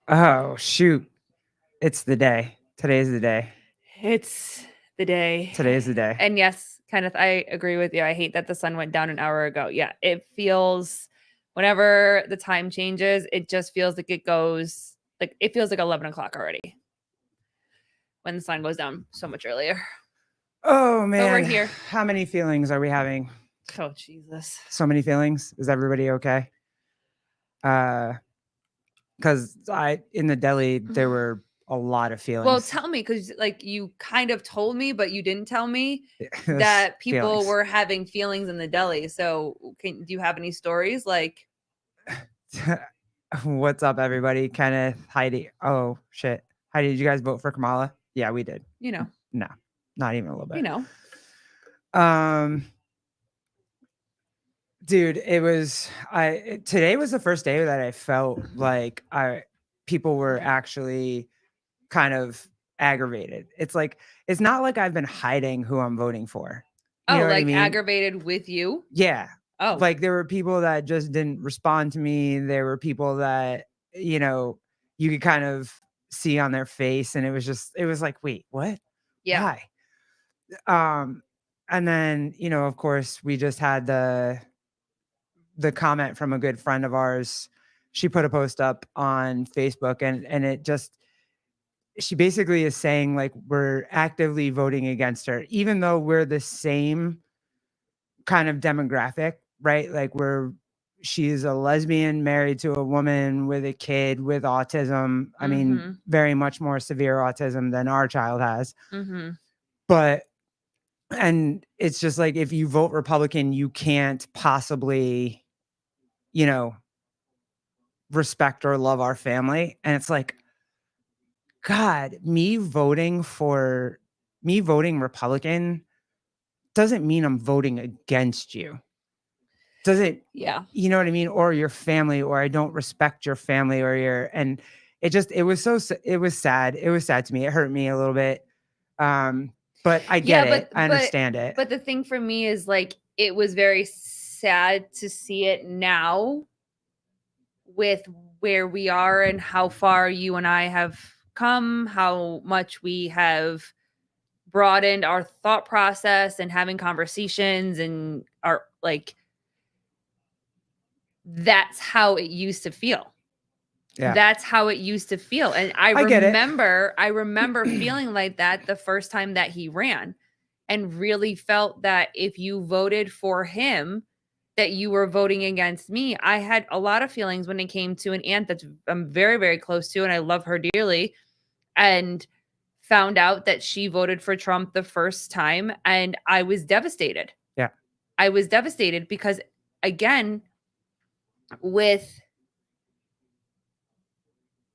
Oh, shoot. It's the day. Today's the day. It's the day. Today's the day. And yes, Kenneth, I agree with you. I hate that the sun went down an hour ago. Yeah, it feels whenever the time changes, it just feels like it feels like 11 o'clock already when the sun goes down so much earlier. Oh, But we're man. here. How many feelings are we having? Oh, Jesus. So many feelings. Is everybody okay? Because in the deli, there were a lot of Well, feelings. tell me, because like you kind of told me, but you didn't tell me There's that people feelings. were having feelings in the deli. So, do you have any stories? Like, What's up, everybody? Kenneth, Heidi. Oh, shit. Heidi, did you guys vote for Kamala? Yeah, we did. you know, No, not even a little you bit. know, Dude, today was the first day that I felt like people were actually kind of aggravated. It's like it's not like I've been hiding who I'm voting for. You oh, know what I like mean? aggravated with you. Yeah. Oh, Like there were people that just didn't respond to me. There were people that, you could kind of see on their face and it was like, "Wait, what? yeah. Why?" Um and then, of course, we just had the comment from a good friend of ours. She put a post up on Facebook and it just she basically is saying like we're actively voting against her even though we're the same kind of demographic, right? Like she's a lesbian married to a woman with a kid with autism. I mean, Mhm. very much more severe autism than our child has. Mhm. But and it's just like if you vote Republican, you can't possibly, you know, respect or love our family. And it's like, God, me voting Republican doesn't mean I'm voting against you. Doesn't, Yeah. you know what I mean? Or your family, or I don't respect your family or and it was it was sad. It was sad to me. It hurt me a little bit. But I get Yeah, it. I understand it. but the thing for me is like it was very sad to see it now with where we are and how far you and I have come, how much we have broadened our thought process and having conversations and our like that's how it used to feel. Yeah. That's how it used to feel. And I get it. I remember feeling like that the first time that he ran and really felt that if you voted for him, that you were voting against me. I had a lot of feelings when it came to an aunt that I'm very, very close to and I love her dearly. And found out that she voted for Trump the first time and I was devastated. Yeah. I was devastated because again, with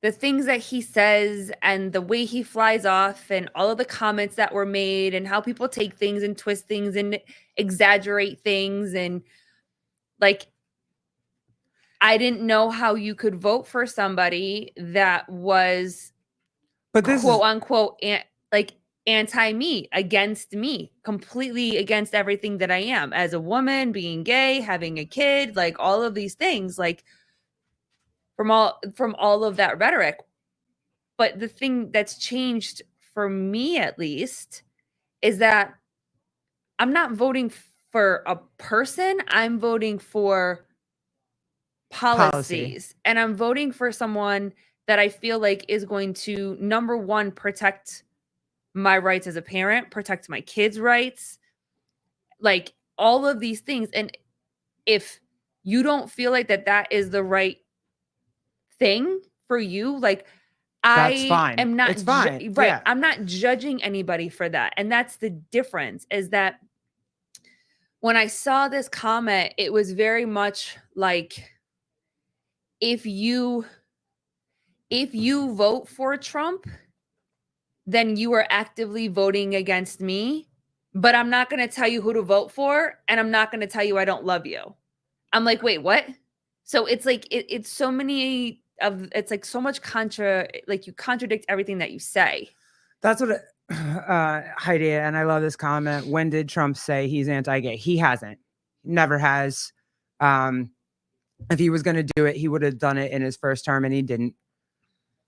the things that he says and the way he flies off and all of the comments that were made and how people take things and twist things and exaggerate things and like I didn't know how you could vote for somebody that was But this quote is unquote like anti me, against me, completely against everything that I am as a woman, being gay, having a kid, like all of these things, like from all of that rhetoric. But the thing that's changed for me at least is that I'm not voting for a person, I'm voting for policy. policies. And I'm voting for someone that I feel like is going to number 1 protect my rights as a parent, protect my kids' rights, like all of these things. And if you don't feel like that is the right thing for you, like That's I fine. am not It's fine. right. Yeah. I'm not judging anybody for that. And that's the difference is that when I saw this comment, it was very much like if you if you vote for Trump, then you are actively voting against me, but I'm not going to tell you who to vote for and I'm not going to tell you I don't love you. I'm like, "Wait, what?" So it's like it's so many of it's like so much like you contradict everything that you say. That's what Heidi, and I love this comment. When did Trump say he's anti-gay? He hasn't. Never has. If he was going to do it, he would have done it in his first term, and he didn't.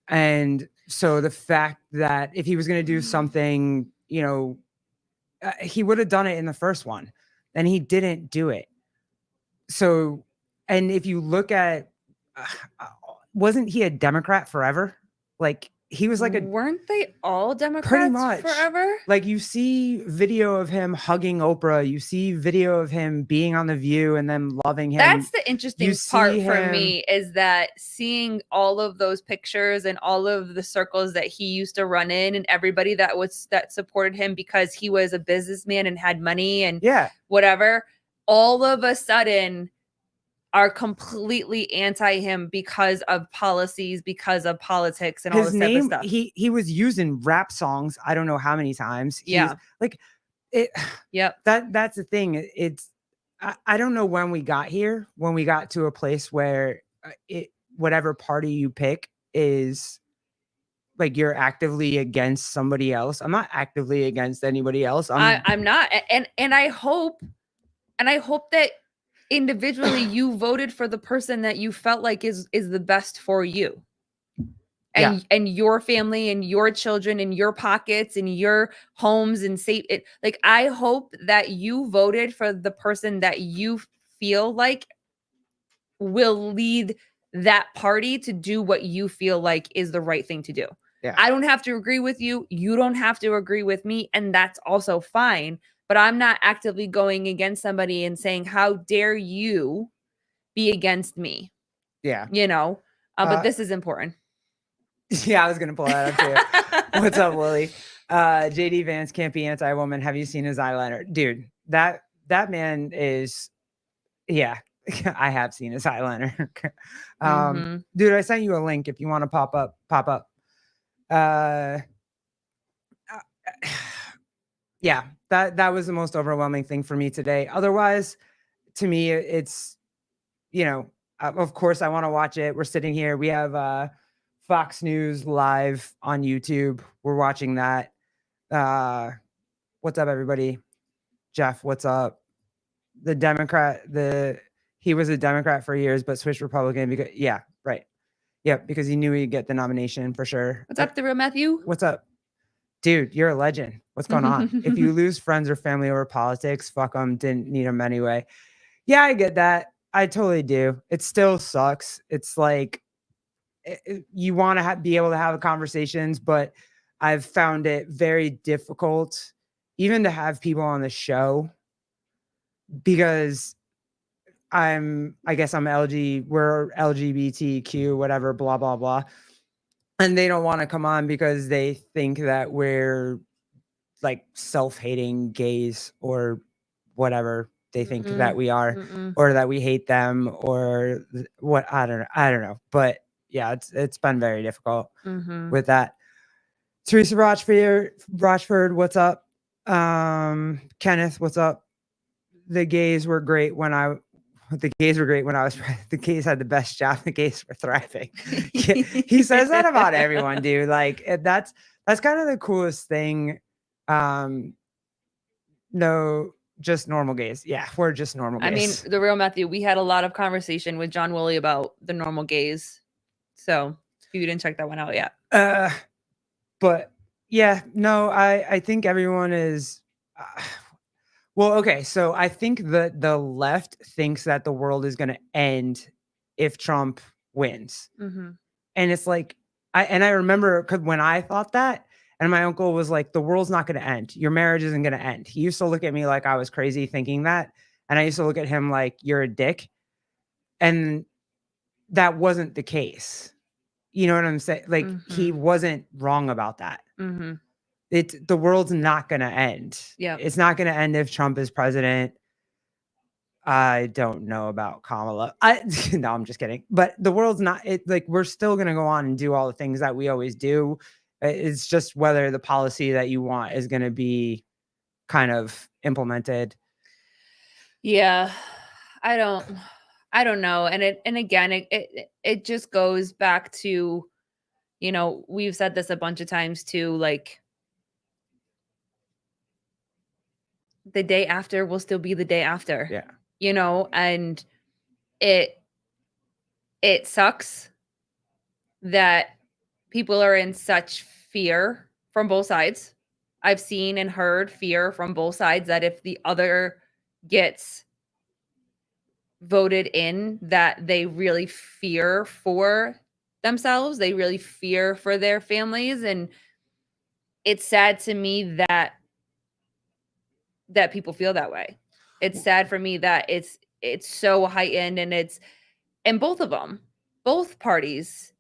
And so the fact that if he was going to do something, he would have done it in the first one, and he didn't do it. So, and if you look at, uh, wasn't he a Democrat forever? Like he was like a Weren't they all pretty Democrats much forever? like you see video of him hugging Oprah, you see video of him being on The View and them loving him. That's the interesting part see for him- me, is that seeing all of those pictures and all of the circles that he used to run in, and everybody that supported him because he was a businessman and had money and Yeah, whatever, all of a sudden are completely anti him because of policies, because of politics and all his this type of name. stuff. He was used in rap songs. I don't know how many times. Yeah. like it. Yep. That's the thing. I don't know when we got here. When we got to a place where whatever party you pick is like you're actively against somebody else. I'm not actively against anybody else. I'm not, and I hope that individually you voted for the person that you felt like is the best for you and your family and your children and your pockets and your homes and safe it. Like, I hope that you voted for the person that you feel like will lead that party to do what you feel like is the right thing to do. Yeah. I don't have to agree with you. You don't have to agree with me. And that's also fine. But I'm not actively going against somebody and saying, how dare you be against me? Yeah. But this is important. Yeah, I was going to pull that up too. What's up, Willie? JD Vance can't be anti-woman. Have you seen his eyeliner? Dude, that man is, yeah, I have seen his eyeliner. Dude, I sent you a link if you want to pop up. Yeah, that was the most overwhelming thing for me today. Otherwise, to me, it's, of course I want to watch it. We're sitting here. We have Fox News live on YouTube. We're watching that. What's up, everybody? Jeff, what's up? The Democrat, he was a Democrat for years, but switched Republican because, yeah, right. Yep, because he knew he'd get the nomination for sure. What's up, The Real Matthew? What's up? Dude, you're a legend. What's going on? If you lose friends or family over politics, fuck them. Didn't need them anyway. Yeah, I get that. I totally do. It still sucks. It's like you want to be able to have conversations, but I've found it very difficult even to have people on the show because we're LGBTQ, whatever, blah, blah, blah. And they don't want to come on because they think that we're like self-hating gays or whatever they think that we are, or that we hate them or what. I don't know. But yeah, it's been very difficult with that. Teresa Rochford, what's up? Kenneth, what's up? The gays were great when I was the gays had the best job. The gays were thriving. He says that about everyone, dude. Like that's kind of the coolest thing. No, just normal gays. Yeah, we're just normal gays. I mean, The Real Matthew, we had a lot of conversation with John Woolley about the normal gays. So if you didn't check that one out yet. But yeah, no, I think everyone is well, okay, so I think the left thinks that the world is going to end if Trump wins. And it's like, I remember when I thought that, and my uncle was like, the world's not going to end. Your marriage isn't going to end. He used to look at me like I was crazy thinking that. And I used to look at him like, you're a dick. And that wasn't the case. You know what I'm saying? Like, he wasn't wrong about that. The world's not going to end. Yeah. It's not going to end if Trump is president. I don't know about Kamala. No, I'm just kidding. But the world's not we're still going to go on and do all the things that we always do. It's just whether the policy that you want is going to be kind of implemented. Yeah. I don't know. And again, it just goes back to, we've said this a bunch of times too, like the day after will still be the day after. Yeah. And it sucks that people are in such fear from both sides. I've seen and heard fear from both sides that if the other gets voted in, that they really fear for themselves, they really fear for their families, and it's sad to me that people feel that way. It's sad for me that it's so heightened, and both of them, both parties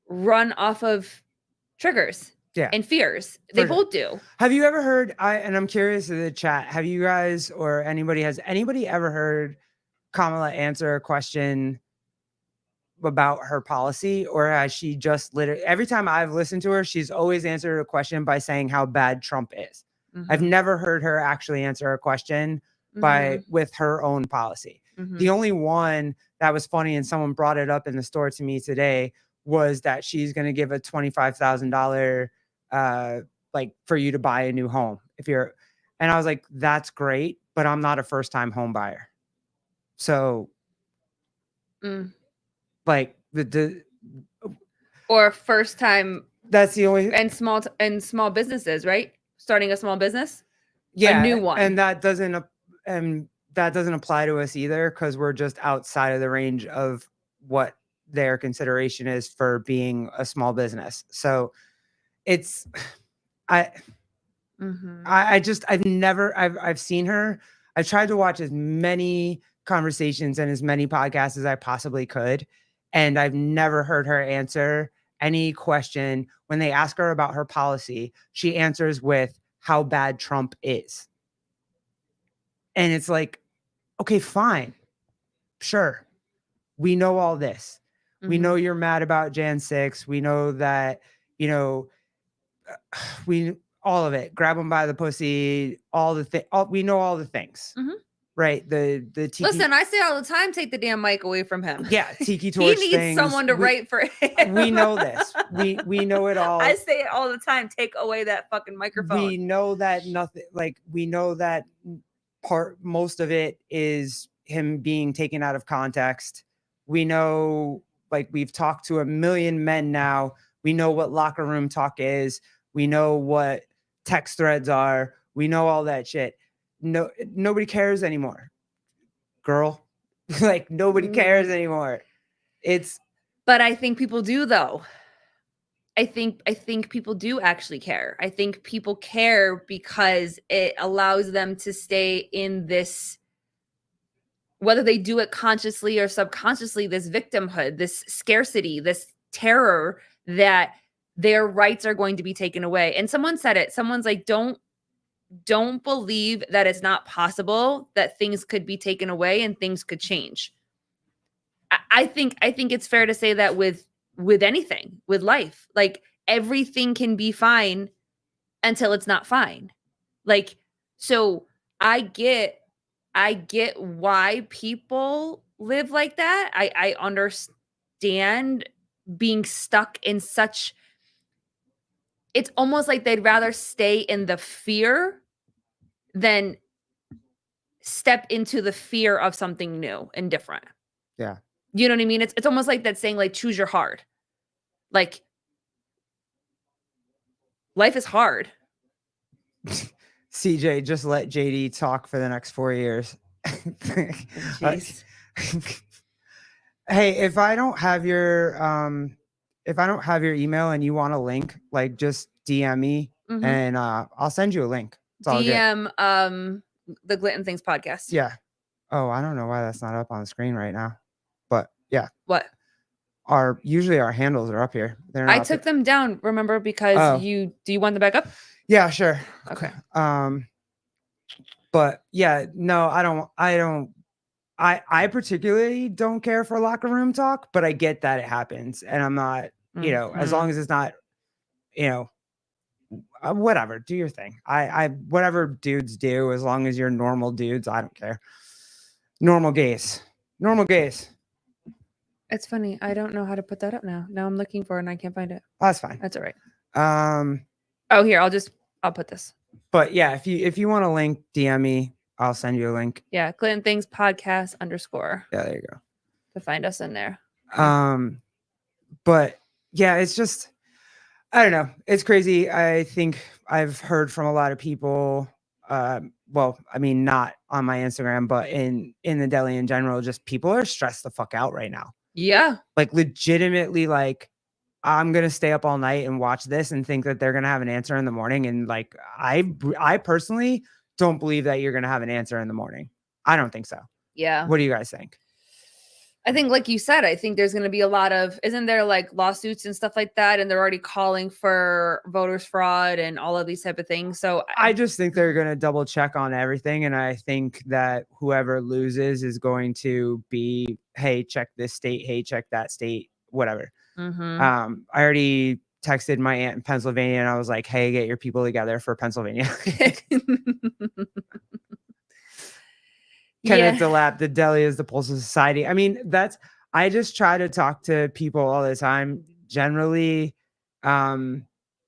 run off of triggers Yeah. and fears. They For sure. both do. Have you ever heard, and I'm curious in the chat, have you guys or has anybody ever heard Kamala answer a question about her policy, or has she just literally, every time I've listened to her, she's always answered a question by saying how bad Trump is. I've Mhm. never heard her actually answer a question Mhm. with her own policy. Mhm. The only one that was funny, and someone brought it up in the store to me today, was that she's going to give a $25,000 like for you to buy a new home if you're, and I was like, that's great, but I'm not a first time home buyer. So Mm. like the Or first time that's the only, and small businesses, right? Starting a small business? yeah, A new one. and that doesn't apply to us either, because we're just outside of the range of what their consideration is for being a small business. So it's I Mhm. I've seen her. I've tried to watch as many conversations and as many podcasts as I possibly could, and I've never heard her answer any question. When they ask her about her policy, she answers with how bad Trump is. And it's like, okay, fine. Sure. We know all this. We know Mhm. you're mad about Jan 6. We know that, you know, we all of it. Grab them by the pussy, all the thing. We know all the things. Mhm. Right? The tiki. Listen, I say all the time, take the damn mic away from him. Yeah, tiki He torch needs things. someone to write for him. We know this. We know it all. I say it all the time, take away that fucking microphone. We know that nothing, like, we know that most of it is him being taken out of context. We know, like, we've talked to a million men now. We know what locker room talk is. We know what text threads are. We know all that shit. No, nobody cares anymore, girl. Like, nobody cares anymore. But I think people do, though. I think people do actually care. I think people care because it allows them to stay in this, whether they do it consciously or subconsciously, this victimhood, this scarcity, this terror that their rights are going to be taken away. And someone said it. Someone's like, don't believe that it's not possible that things could be taken away and things could change. I think it's fair to say that with anything, with life, like everything can be fine until it's not fine. Like, so I get why people live like that. I understand being stuck in such, it's almost like they'd rather stay in the fear than step into the fear of something new and different. Yeah. You know what I mean? It's almost like that saying, like, choose your hard. Like, life is hard. CJ, just let JD talk for the next 4 years. Jeez. Hey, if I don't have your email and you want a link, like, just DM me Mhm. and I'll send you a link. It's all good. DM the Glitton Things podcast. Yeah. Oh, I don't know why that's not up on the screen right now. But yeah. What? Usually our handles are up here. They're not I up took here. them down, remember, because Oh. do you want them back up? Yeah, sure. Okay. But yeah, no, I particularly don't care for locker room talk, but I get that it happens, and I'm not, as long as it's not, whatever, do your thing. I whatever dudes do, as long as you're normal dudes, I don't care. Normal gays. It's funny. I don't know how to put that up now. Now I'm looking for it and I can't find it. That's fine. That's all right. Oh, here, I'll put this. But yeah, if you want a link, DM me. I'll send you a link. Yeah, Clinton Things podcast _ Yeah, there you go. to find us in there. But Yeah, it's just, I don't know. It's crazy. I think I've heard from a lot of people. Well, I mean, not on my Instagram, but in the deli in general, just people are stressed the fuck out right now. Yeah. Like legitimately, like I'm gonna stay up all night and watch this and think that they're gonna have an answer in the morning. And like I personally don't believe that you're gonna have an answer in the morning. I don't think so. Yeah. What do you guys think? I think, like you said, I think there's going to be a lot of, isn't there like lawsuits and stuff like that? And they're already calling for voters fraud and all of these type of things. So I just think they're going to double check on everything. And I think that whoever loses is going to be, hey, check this state. Hey, check that state, whatever. mhm. I already texted my aunt in Pennsylvania and I was like, hey, get your people together for Pennsylvania. Kenneth Yeah. DeLapp, the deli is the pulse of society. I mean, I just try to talk to people all the time. Generally, um,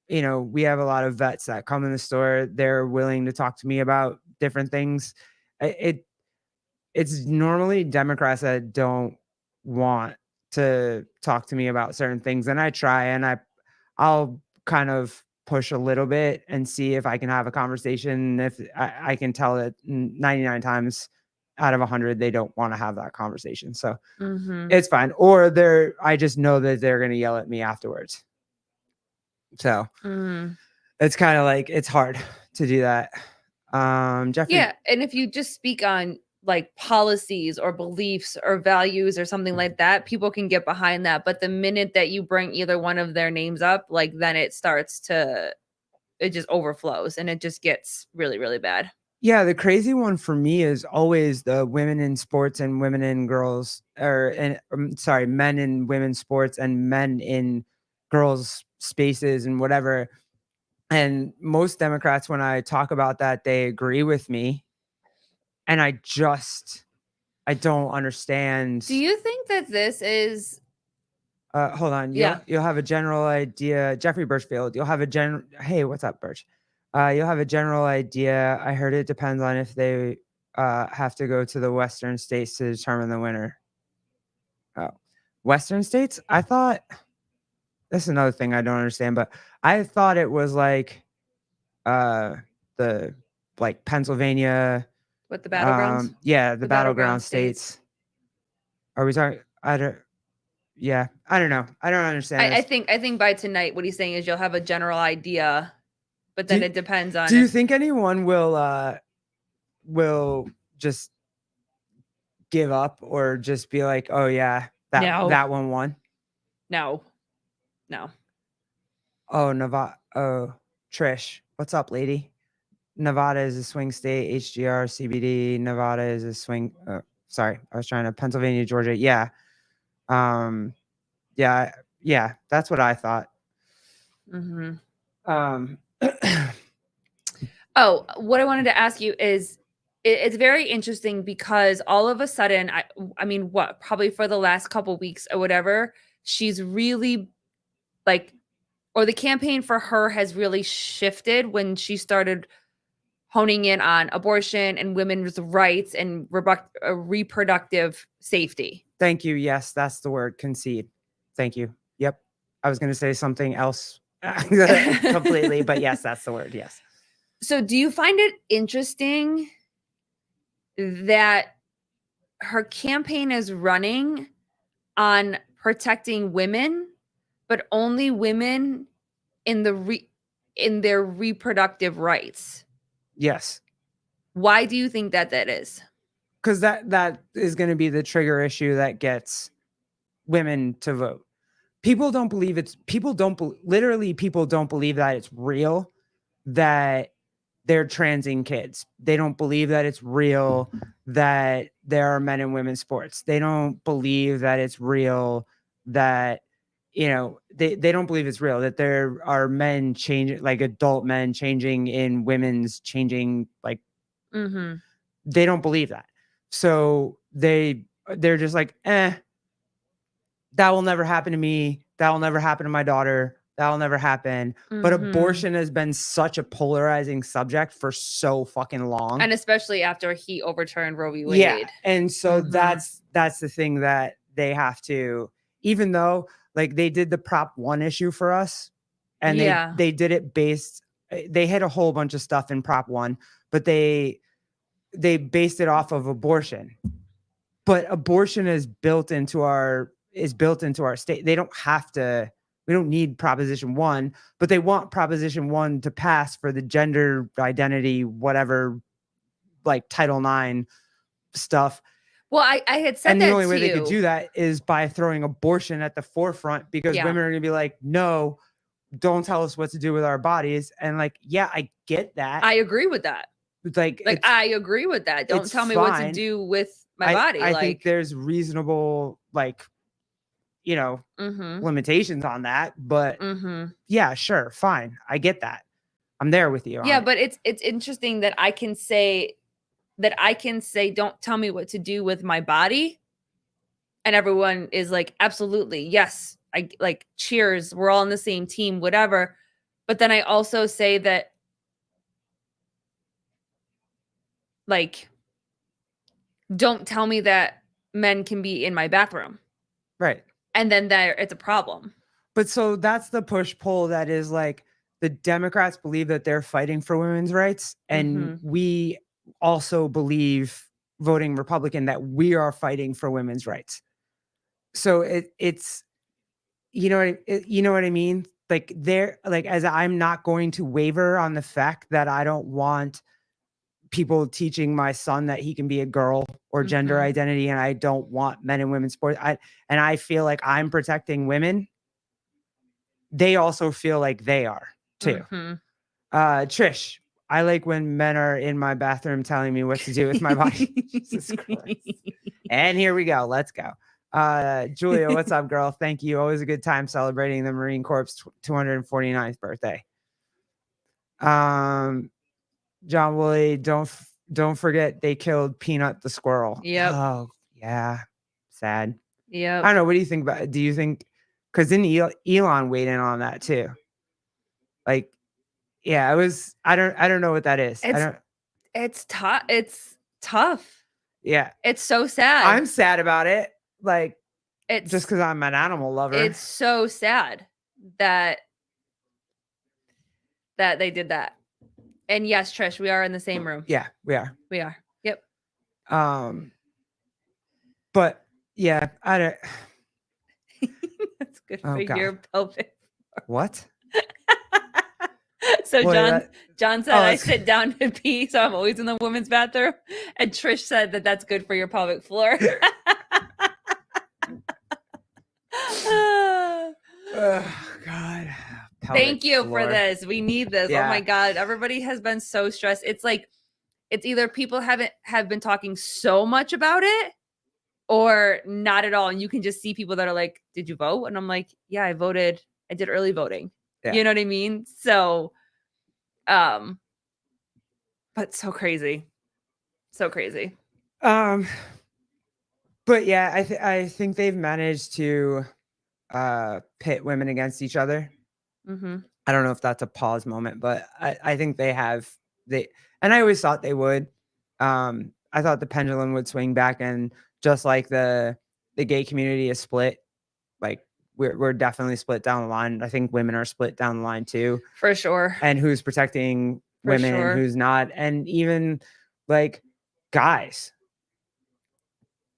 we have a lot of vets that come in the store. They're willing to talk to me about different things. It's normally Democrats that don't want to talk to me about certain things, and I try and I'll kind of push a little bit and see if I can have a conversation. If I can tell that 99 times out of 100 they don't want to have that conversation, so mhm. it's fine. I just know that they're going to yell at me afterwards. So Mhm. it's kind of like it's hard to do that. Jeffrey, Yeah. And if you just speak on like policies or beliefs or values or something like that, people can get behind that. But the minute that you bring either one of their names up, like then it just overflows and it just gets really, really bad. yeah, the crazy one for me is always the women in sports and women in girls, or and sorry, men in women's sports and men in girls spaces and whatever. And most Democrats, when I talk about that, they agree with me, and I don't understand. Do you think that this is, Hold on, yeah, you'll have a general idea, Jeffrey Birchfield. You'll have a general. Hey, what's up, Birch? You'll have a general idea. I heard it depends on if they have to go to the Western states to determine the winner. Oh, Western states? I thought that's another thing I don't understand, but I thought it was like uh the like Pennsylvania, with the battlegrounds? yeah, the The battleground battleground states. states. Are we talking? I don't. Yeah, I don't know. I don't understand I this. think by tonight, what he's saying is you'll have a general idea, but then Do it depends on Do you if think anyone will just give up or just be like, "Oh yeah, no, that one won"? no, no. Oh, Nevada. Oh, Trish, what's up, lady? Nevada is a swing state. HGR, CBD. Nevada is a swing. Sorry, I was trying to Pennsylvania, Georgia. Yeah. Um. Yeah. Yeah. That's what I thought. Mhm. Um. Oh, what I wanted to ask you is it's very interesting because all of a sudden, I mean, what, probably for the last couple weeks or whatever, she's really like, or the campaign for her has really shifted when she started honing in on abortion and women's rights and reproductive safety. Thank you. Yes, that's the word. Concede. Thank you. Yep. I was going to say something else completely, but yes, that's the word. Yes. So, do you find it interesting that her campaign is running on protecting women, but only women in in their reproductive rights? Yes. Why do you think that that is? Because that is going to be the trigger issue that gets women to vote. People don't believe literally people don't believe that it's real that they're transing kids. They don't believe that it's real that there are men and women's sports. They don't believe that it's real that they don't believe it's real that there are men changing, like adult men changing in women's changing, like Mhm. they don't believe that. So they're just like, that will never happen to me. That will never happen to my daughter. That will never happen. But Mhm. abortion has been such a polarizing subject for so fucking long. And especially after he overturned Roe v. Yeah. Wade. And so Mhm. that's the thing that they have to, even though like they did the Prop 1 issue for us, and Yeah. they did it based. They hit a whole bunch of stuff in Prop 1, but they based it off of abortion. But abortion is built into our state. They don't have to. We don't need Proposition 1, but they want Proposition 1 to pass for the gender identity, whatever, like Title IX stuff. Well, I had said And that the only to way they could you. do that is by throwing abortion at the forefront, because Yeah. women are going to be like, no, don't tell us what to do with our bodies. And like, yeah, I get that. I agree with that. Like I agree with that. Don't it's tell me what to fine. do with my body. I like, think there's reasonable, like, you know, mhm, limitations on that. But mhm. yeah, sure, fine. I get that. I'm there with you. Yeah, on it. but it's interesting that I can say don't tell me what to do with my body, and everyone is like, absolutely, yes, I like, cheers, we're all on the same team, whatever. But then I also say that, like, don't tell me that men can be in my bathroom, Right. and then there it's a problem. But so that's the push pull that is like the Democrats believe that they're fighting for women's rights. And we also believe, voting Republican, that we are fighting for women's rights. So it's, you know what I mean? Like as I'm not going to waver on the fact that I don't want people teaching my son that he can be a girl or gender Mhm. identity. And I don't want men and women's sports. And I feel like I'm protecting women. They also feel like they are too. Mhm. Trish, I like when men are in my bathroom telling me what to do with my body. Jesus Christ. And here we go. Let's go. Julia, what's up, girl? Thank you. Always a good time celebrating the Marine Corps 249th birthday. John Woolley, don't forget they killed Peanut the squirrel. Yep. Oh, yeah. Sad. Yep. I don't know. What do you think about it? Do you think, because didn't Elon weigh in on that too? Like, yeah, it was, I don't know what that is. It's tough. It's tough. Yeah. It's so sad. I'm sad about it. Like, It's just because I'm an animal lover. It's so sad that they did that. And yes, Trish, we are in the same room. Yeah, we are. We are. Yep. But yeah, I don't. That's good Oh, for God. your pelvic. What? So What John said I sit down to pee, so I'm always in the women's bathroom. And Trish said that that's good for your pelvic floor. Oh, God. Thank you for this. We need this. Yeah. Oh my God. Everybody has been so stressed. It's like, it's either people have been talking so much about it or not at all. And you can just see people that are like, did you vote? And I'm like, yeah, I voted. I did early voting. Yeah. You know what I mean? So, but so crazy. So crazy. But yeah, I think they've managed to pit women against each other. Mm-hmm. I don't know if that's a pause moment, but I think they have. And I always thought they would. I thought the pendulum would swing back, and just like the gay community is split, like we're definitely split down the line. I think women are split down the line too, For sure. and who's protecting women and who's not, and even like guys,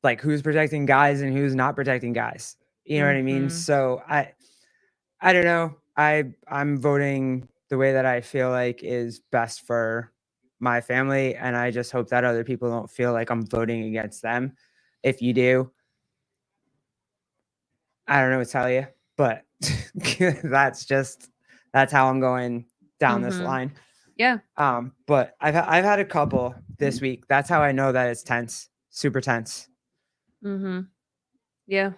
like who's protecting guys and who's not protecting guys. You know what I mean? So I don't know. I'm voting the way that I feel like is best for my family, and I just hope that other people don't feel like I'm voting against them. If you do, I don't know what to tell you, but that's how I'm going down this line. Yeah. But I've had a couple this week. That's how I know that it's tense, super tense. Yeah.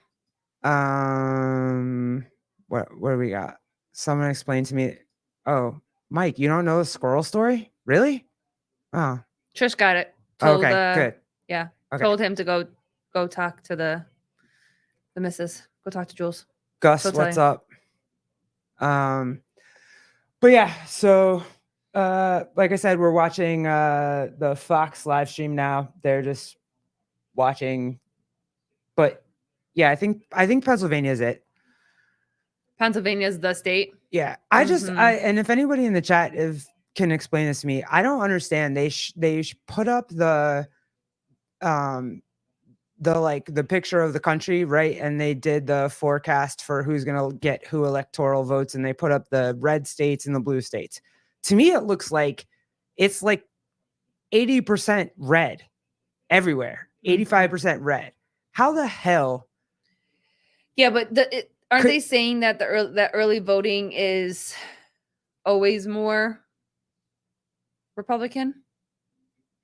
What do we got? Someone explained to me. Oh, Mike, you don't know the squirrel story? Really? Oh. Trish got it. Okay, good. Yeah. Okay. Told him to go talk to the missus. Go talk to Jules. Gus, what's up? But yeah, so like I said, we're watching the Fox live stream now. They're just watching. But yeah, I think Pennsylvania is it. Pennsylvania's the state. Yeah, I just Mhm. and if anybody in the chat can explain this to me, I don't understand. They put up like the picture of the country, right? And they did the forecast for who's gonna get who electoral votes, and they put up the red states and the blue states. To me, it looks like it's like 80% red everywhere, 85% red. How the hell? Yeah, but aren't Could- they saying that that early voting is always more Republican?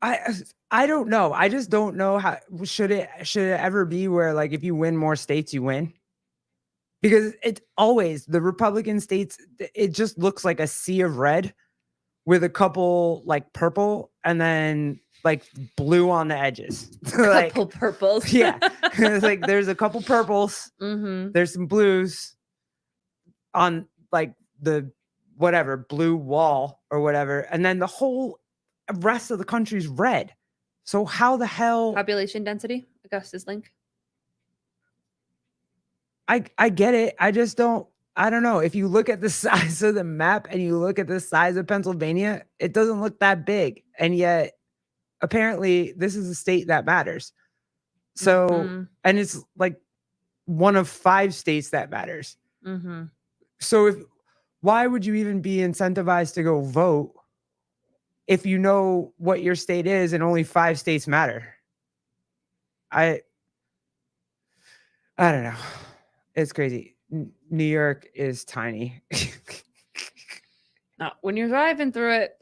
I don't know. I just don't know how should it ever be where like if you win more states, you win? Because it's always the Republican states, it just looks like a sea of red with a couple like purple and then like blue on the edges. Like, Couple purples. yeah. It's like there's a couple purples, there's some blues on like the whatever blue wall or whatever, and then the whole rest of the country's red. So how the hell? Population density, Augustus link. I get it. I just don't. I don't know. If you look at the size of the map and you look at the size of Pennsylvania, it doesn't look that big, and yet apparently this is a state that matters. So, and it's like one of 5 states that matters. So why would you even be incentivized to go vote if you know what your state is and only 5 states matter? I don't know. It's crazy. New York is tiny. Not when you're driving through it.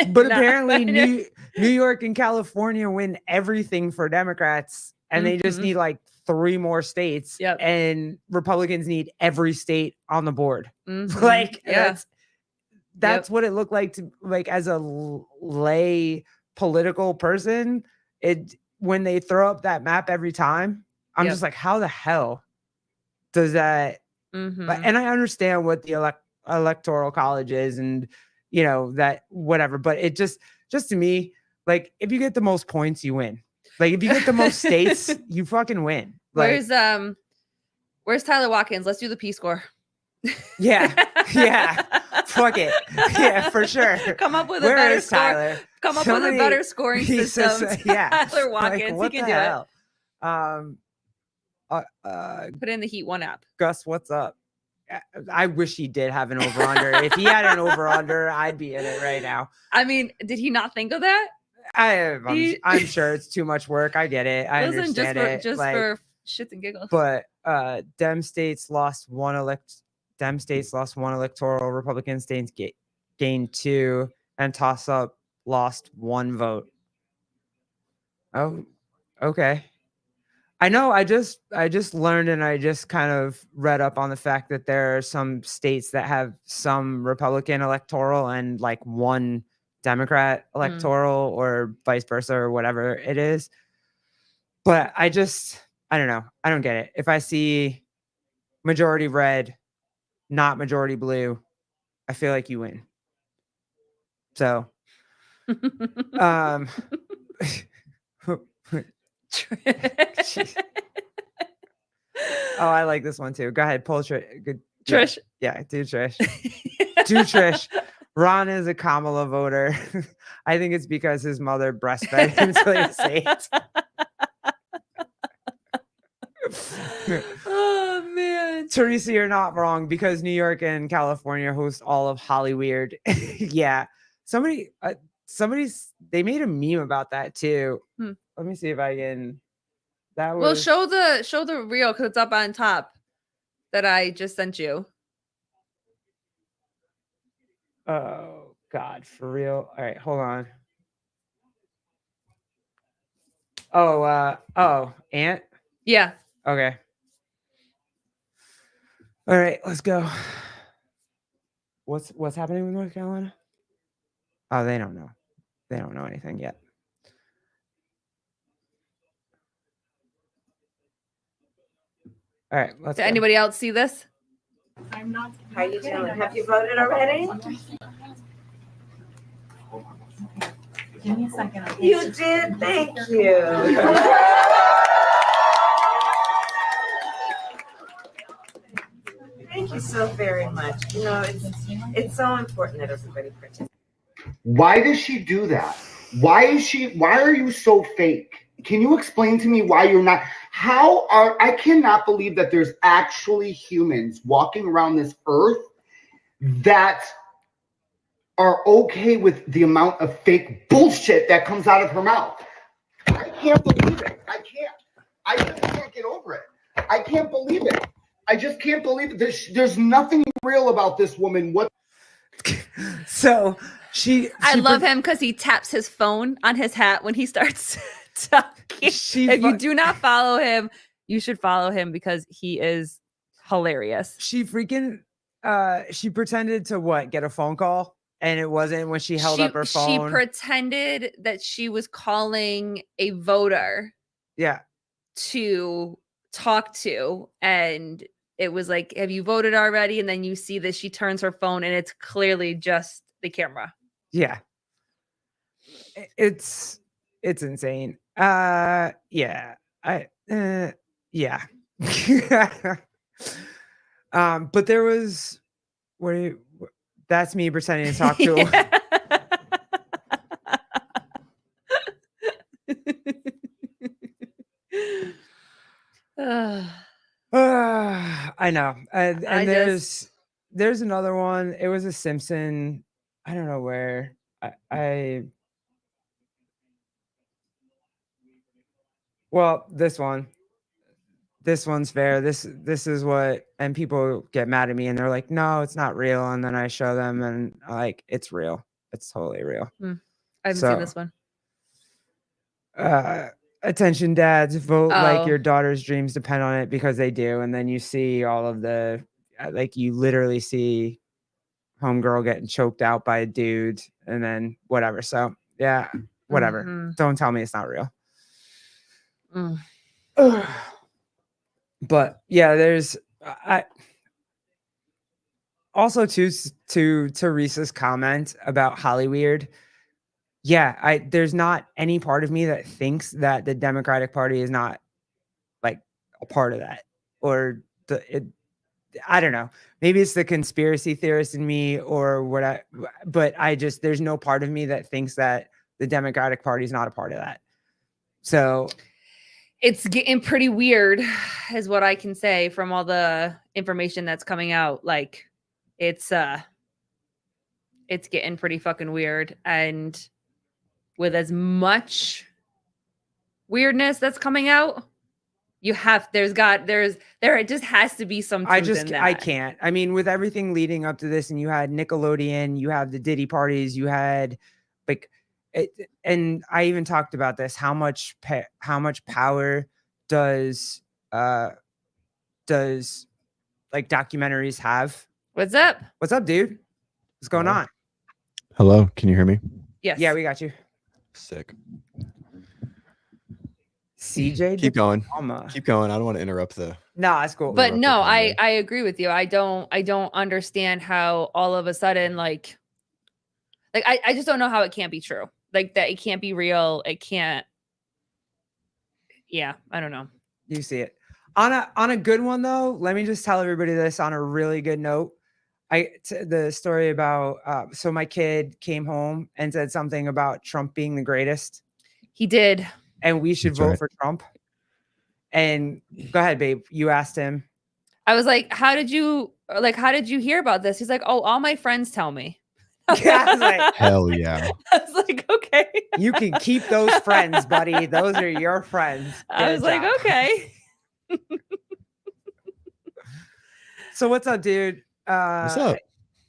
But apparently New York and California win everything for Democrats, and they just need like 3 more states. Yep. And Republicans need every state on the board. Like, yeah. That's what it looked like to like as a lay political person. When they throw up that map every time, I'm just like, how the hell does that? And I understand what the electoral college is, and you know that whatever, but it just to me, like if you get the most points, you win. Like if you get the most states, you fucking win. Like, where's Tyler Watkins? Let's do the Peace Corps. Yeah. Fuck it. Yeah, for sure. Come up with Where a better is score. Tyler? Come up with a better scoring system. Yeah. Tyler Watkins, like, he can do hell? it. Put in the Heat 1 app. Gus, what's up? I wish he did have an over-under. If he had an over-under, I'd be in it right now. I mean, did he not think of that? I'm sure it's too much work. I get it. I understand it. Just like, for shits and giggles. But Dem states lost one electoral, Republican states gained 2, and toss-up lost 1 vote. Oh, okay. I know. I just learned, and I just kind of read up on the fact that there are some states that have some Republican electoral and like 1 Democrat electoral, or vice versa, or whatever it is. But I don't know. I don't get it. If I see majority red, not majority blue, I feel like you win. So, oh, I like this one too. Go ahead, pull good Trish. Yeah, do Trish. Do Trish. Ron is a Kamala voter. I think it's because his mother breastfed him to the States. Oh man, Teresa, you're not wrong, because New York and California host all of Hollyweird. Yeah, somebody's they made a meme about that too. Let me see if I can. That was well, show the reel, because it's up on top that I just sent you. Oh God, for real. All right, hold on. Oh, Ant. Yeah. Okay. All right, let's go. What's happening with North Carolina? Oh, they don't know. They don't know anything yet. All right, let's Did go. anybody else see this? I'm not. How you doing? Have you voted already? Give me a second. Okay? You did. Thank you. Thank you so very much. You know, it's so important that everybody participates. Why does she do that? Why are you so fake? Can you explain to me why you're not? I cannot believe that there's actually humans walking around this earth that are okay with the amount of fake bullshit that comes out of her mouth. I can't believe it. I just can't get over it. I can't believe it. I just can't believe it. There's nothing real about this woman. So I love him because he taps his phone on his hat when he starts talking. If you do not follow him, you should follow him because he is hilarious. She pretended to get a phone call, and it wasn't when she held up her phone. She pretended that she was calling a voter. Yeah. To talk to, and it was like, have you voted already? And then you see that she turns her phone and it's clearly just the camera. Yeah. It's insane. Yeah. Yeah. But there was that's me pretending to talk to him. I know. And there's another one. It was a Simpson. I don't know where. Well, this one's fair. This is what, and people get mad at me and they're like, no, it's not real. And then I show them and like, it's real. It's totally real. I haven't seen this one. Attention dads, vote like your daughter's dreams depend on it, because they do. And then you see all of the, like, you literally see homegirl getting choked out by a dude and then whatever. So yeah, whatever. Mm-hmm. Don't tell me it's not real. But yeah, there's also to Teresa's comment about Hollyweird. Yeah, there's not any part of me that thinks that the Democratic Party is not like a part of that, or I don't know. Maybe it's the conspiracy theorist in me or what. But there's no part of me that thinks that the Democratic Party is not a part of that. So it's getting pretty weird, is what I can say from all the information that's coming out. Like, it's getting pretty fucking weird, and with as much weirdness that's coming out, there just has to be some truth in that. I can't. I mean, with everything leading up to this, and you had Nickelodeon, you have the Diddy parties, you had like and I even talked about this. How much power does like documentaries have? What's up? What's up, dude? What's going on? Hello, can you hear me? Yes. Yeah, we got you. Sick. CJ, keep going. Diploma. Keep going. I don't want to interrupt the. No, that's cool. But no, I agree with you. I don't understand how all of a sudden like I just don't know how it can't be true. Like, that it can't be real. It can't. Yeah, I don't know. You see it on a good one though. Let me just tell everybody this on a really good note. The story about so my kid came home and said something about Trump being the greatest. He did. And we should vote for Trump. And go ahead, babe. You asked him. I was like, how did you hear about this? He's like, oh, all my friends tell me. Yeah, I was like, hell yeah. I was like, okay. You can keep those friends, buddy. Those are your friends. I was like, okay. So what's up, dude? What's up?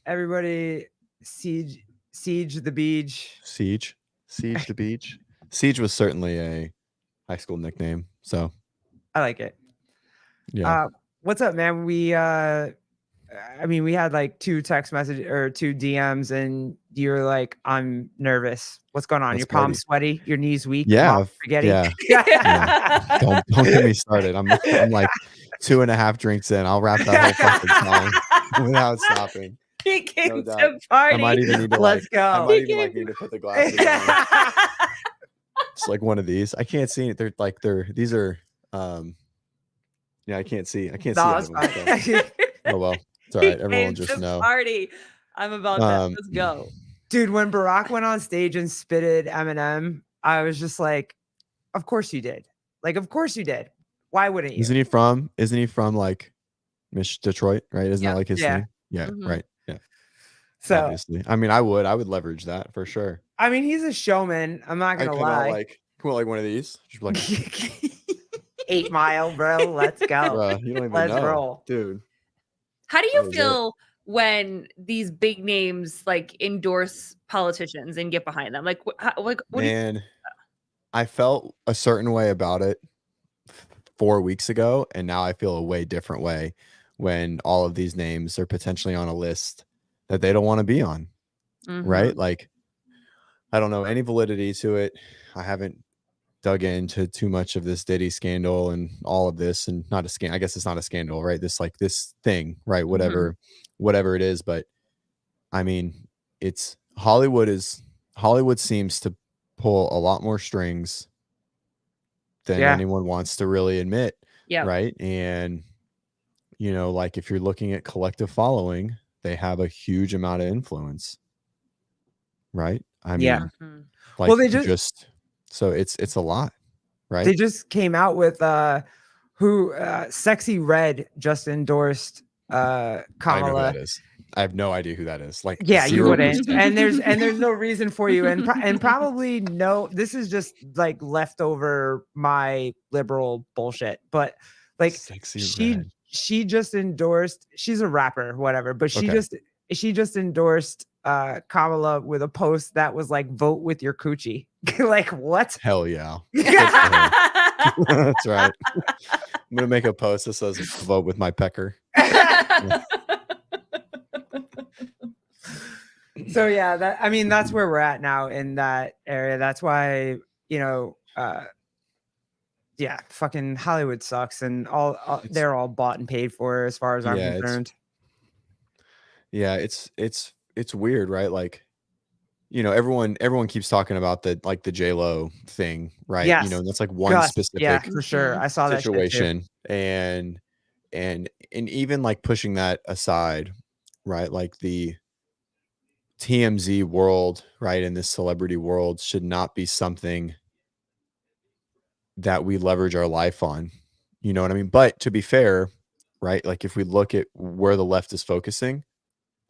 Everybody, siege the beach. Siege the beach. Siege was certainly a high school nickname, so I like it. Yeah. What's up, man? We we had like 2 text messages or 2 DMs, and you were like, I'm nervous. What's going on? That's Your palms sweaty? Your knees weak? Yeah. Spaghetti? Yeah. Don't get me started. I'm like 2.5 drinks in. I'll wrap that whole fucking song without stopping. He came No doubt. to party. I might even need to Let's go. I might even need to put the glasses on. It's like one of these. I can't see it. These are yeah, I can't see. I can't see. No, out of them, so. Oh well. It's all right. Everyone just to know. party. I'm about that. Let's go. Dude, when Barack went on stage and spitted Eminem, I was just like, of course you did. Like, of course you did. Why wouldn't you? Isn't he from like Detroit, right? Isn't Yeah. that like his Yeah. thing? Yeah, Mhm. right. Yeah. So, Obviously. I mean, I would leverage that for sure. I mean, he's a showman. I'm not I gonna could lie. like come on, like one of these. Just be like, 8 Mile, bro. Let's go. bruh, you don't even Let's know. roll. Dude. How do That you was it. feel when these big names like endorse politicians and get behind them? Like, what do you? Man, I felt a certain way about it 4 weeks ago, and now I feel a way different way when all of these names are potentially on a list that they don't want to be on, right? Mhm. Like, I don't know any validity to it. I haven't dug into too much of this Diddy scandal and all of this, and not a scandal. I guess it's not a scandal, right? This thing, right? Whatever it is. But I mean, it's Hollywood seems to pull a lot more strings than Yeah. anyone wants to really admit. Yeah. Right. And, like if you're looking at collective following, they have a huge amount of influence. Right. I Yeah. mean, Mhm. like Well, they so it's a lot. Right. They just came out with Sexy Red just endorsed I don't know who Kamala. that is. I have no idea who that is. Like, Yeah, you 0%. wouldn't. And there's no reason for you. And probably no, this is just like leftover my liberal bullshit. But like Sexy Red. she just endorsed, she's a rapper, whatever, but she Okay. just endorsed Kamala with a post that was like, vote with your coochie. Like, what? Hell yeah. That's right. I'm gonna make a post that says vote with my pecker. So yeah, that's where we're at now in that area. That's why, yeah, fucking Hollywood sucks, and they're all bought and paid for as far as I'm Yeah, concerned. it's weird, right? Like, everyone keeps talking about the J-Lo thing, right? Yes. That's like one Gus, specific yeah, for sure. I saw that shit too. situation, and even like pushing that aside, right? Like the TMZ world, right, in this celebrity world should not be something that we leverage our life on. You know what I mean? But to be fair, right, like if we look at where the left is focusing,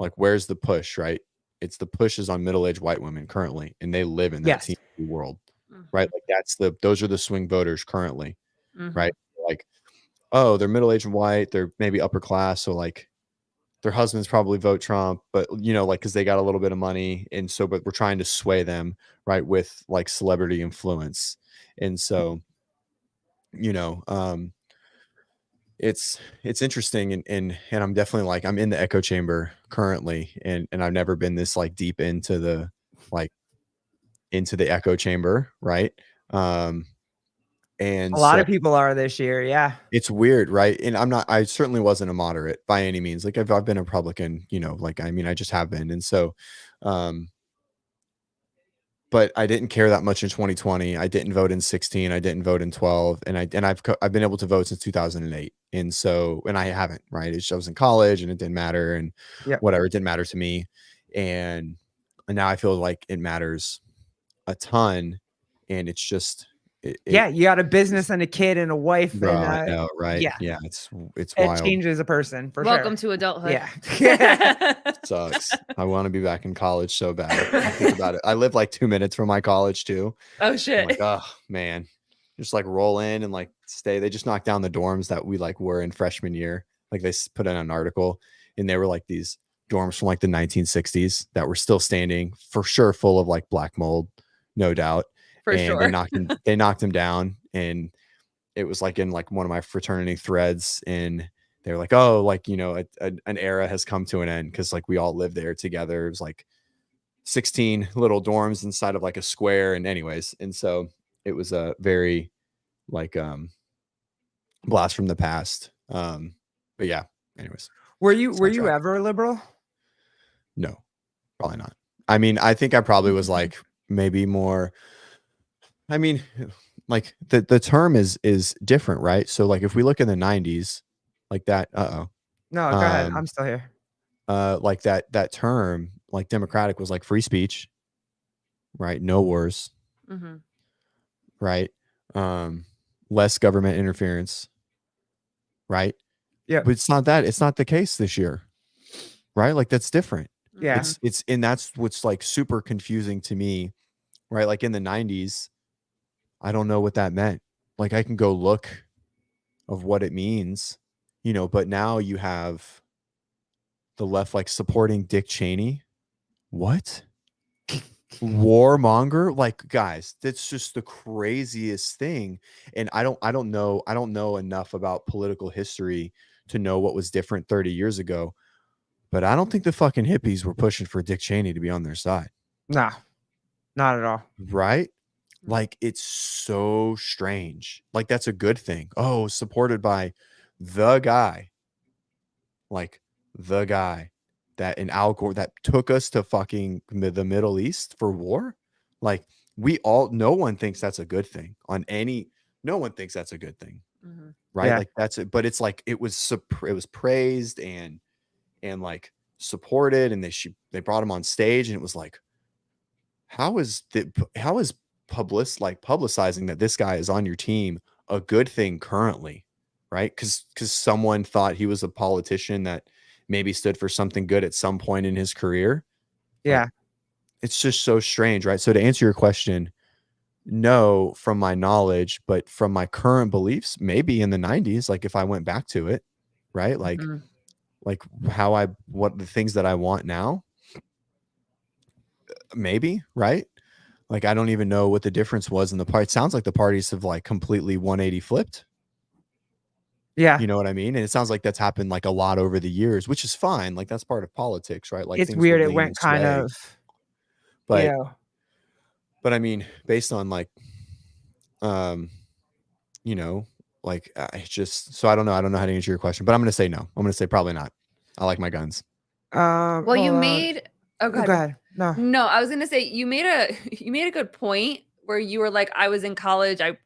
like where's the push, right? It's the push is on middle-aged white women currently, and they live in that Yes. TMZ world, right? Like those are the swing voters currently, right? Like, oh, they're middle-aged and white, they're maybe upper class, so like their husbands probably vote Trump, but like because they got a little bit of money, and so but we're trying to sway them, right, with like celebrity influence, and so it's interesting, and I'm definitely like I'm in the echo chamber currently, and I've never been this like deep into the echo chamber, right? And A lot so of people are this year, yeah. it's weird, right? And I certainly wasn't a moderate by any means. Like I've been a Republican, like I mean I just have been, and so but I didn't care that much in 2020. I didn't vote in 16. I didn't vote in 12, and I've been able to vote since 2008, and so I haven't, right? I was in college, and it didn't matter, and Yep. whatever, it didn't matter to me, and now I feel like it matters a ton, and it's just Yeah, you got a business and a kid and a wife, bro, and I know, right? yeah. It's it wild. changes a person for Welcome sure. to adulthood. Yeah. Sucks. I want to be back in college so bad. I think about it. I live like 2 minutes from my college too. Oh I'm shit. like, oh man, just like roll in and like stay. They just knocked down the dorms that we like were in freshman year. Like they put in an article, and they were like these dorms from like the 1960s that were still standing, for sure, full of like black mold, no doubt. For and sure. they knocked him down, and it was like in like one of my fraternity threads, and they were like, oh, like an era has come to an end, because like we all lived there together. It was like 16 little dorms inside of like a square, and anyways, and so it was a very like blast from the past. But yeah, anyways. Were you Sidetrack. ever liberal? No, probably not. I mean, I think I probably was like maybe more. I mean, like the term is different, right? So like if we look in the 90s, like that, No, go ahead. Um, I'm still here. like that term, like democratic was like free speech, right? No wars, Mm-hmm. right? Less government interference, right? Yep. But it's not the case this year, right? Like that's different. Yeah. It's and that's what's like super confusing to me, right? Like in the 90s, I don't know what that meant. Like I can go look of what it means, but now you have the left like supporting Dick Cheney. What? Warmonger? Like guys, that's just the craziest thing. And I don't know enough about political history to know what was different 30 years ago, but I don't think the fucking hippies were pushing for Dick Cheney to be on their side, No, not at all. right? Like it's so strange. Like that's a good thing. Oh, supported by the guy. Like the guy that in Al Gore that took us to fucking the Middle East for war. Like no one thinks that's a good thing no one thinks that's a good thing. Mm-hmm. Right. Yeah. Like that's it. But it's like it was praised and like supported, and they brought him on stage, and it was like, how is publicizing that this guy is on your team a good thing currently, right? Because someone thought he was a politician that maybe stood for something good at some point in his career. Yeah. It's just so strange, right? So to answer your question, no, from my knowledge, but from my current beliefs, maybe in the 90s, like if I went back to it, right? Like Mhm. like what the things that I want now, maybe, right? Like I don't even know what the difference was in the part. It sounds like the parties have like completely 180 flipped. Yeah. You know what I mean? And it sounds like that's happened like a lot over the years, which is fine. Like that's part of politics, right? Like It's things weird. would It lean went this kind way. of, But but I mean, based on like like I just, so I don't know how to answer your question, but I'm gonna say no. I'm gonna say probably not. I like my guns. Well, you hold on. made. Oh, go Oh, ahead. go ahead. No. No, I was gonna say you made a good point where you were like, I was in college, I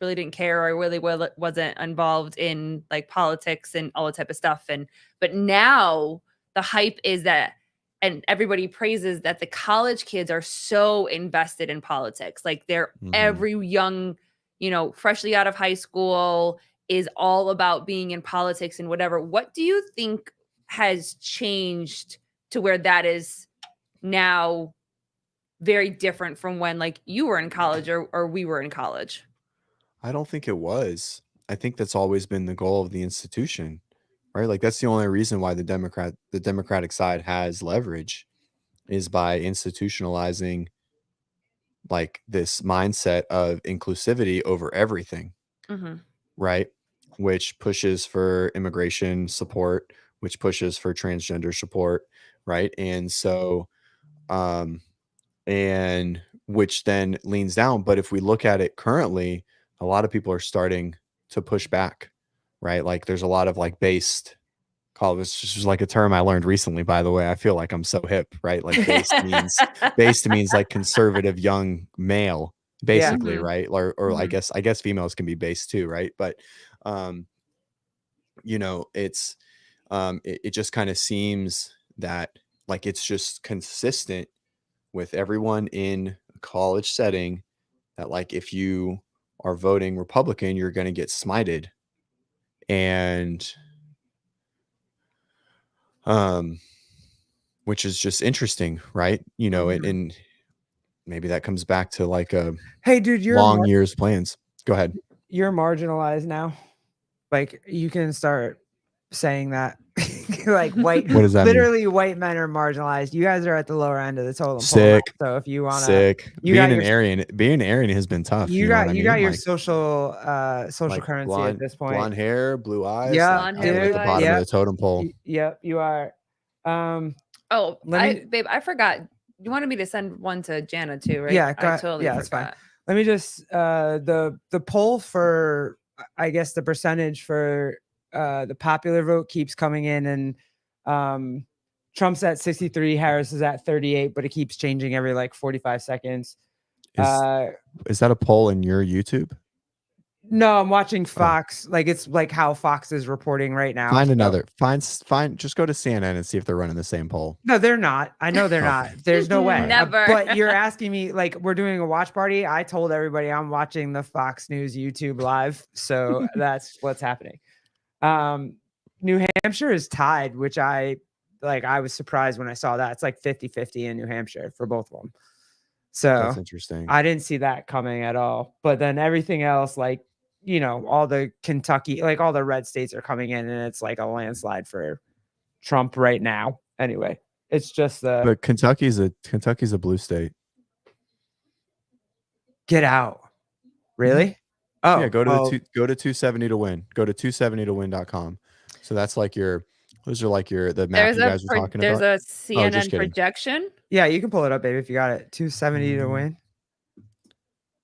really didn't care, I really wasn't involved in like politics and all that type of stuff, but now the hype is that, and everybody praises that the college kids are so invested in politics, like they're Mhm. every young, freshly out of high school is all about being in politics and whatever. What do you think has changed to where that is now very different from when like you were in college or we were in college? I don't think it was. I think that's always been the goal of the institution, right? Like that's the only reason why the Democratic side has leverage is by institutionalizing like this mindset of inclusivity over everything, Mm-hmm. right? Which pushes for immigration support, which pushes for transgender support, right? And so, and which then leans down. But if we look at it currently, a lot of people are starting to push back, right? Like there's a lot of like based this is like a term I learned recently, by the way. I feel like I'm so hip, right? Like based means like conservative young male, basically, Mhm. right? Or Mhm. I guess females can be based too, right? But it's it just kind of seems that like it's just consistent with everyone in a college setting that like if you are voting Republican, you're going to get smited. And which is just interesting, right? Mhm. And maybe that comes back to like a Hey, dude, long years plans. Go ahead. you're marginalized now. Like you can start saying that. Like white, What does that mean? literally white men are marginalized. You guys are at the lower end of the totem pole. Sick. So if you wanna, Sick. you Being got an your, Aryan has been tough. you You know got what I you mean? got your Like, social like currency at this point. blonde hair, blue eyes. Yeah, like, Blonde hair, I'm at blue the eyes. bottom of Yep. the totem pole. Yep, you are. Oh, Let me- babe, I forgot. You wanted me to send one to Jana too, right? Yeah, I totally yeah, that's fine. forgot. Let me just the poll for I guess the percentage for the popular vote keeps coming in, and Trump's at 63, Harris is at 38, but it keeps changing every like 45 seconds. Is that a poll in your YouTube? No, I'm watching Fox. Like it's like how Fox is reporting right now. Find so- another. Find. Just go to CNN and see if they're running the same poll. No, they're not. I know they're Oh. not. There's no way. Never. But you're asking me like we're doing a watch party. I told everybody I'm watching the Fox News YouTube live. So that's what's happening. New Hampshire is tied, which I was surprised when I saw that. It's like 50-50 in New Hampshire for both of them. So That's interesting. I didn't see that coming at all. But then everything else, like, you know, all the Kentucky, like all the red states are coming in and it's like a landslide for Trump right now. Anyway, it's just the But Kentucky's a blue state. get out. Really? Oh, Yeah, go to well, go to 270 to win. Go to 270towin.com. So that's like those are like the map There's you guys were talking there's about. a CNN kidding. projection. yeah, you can pull it up, baby, if you got it. 270 to win.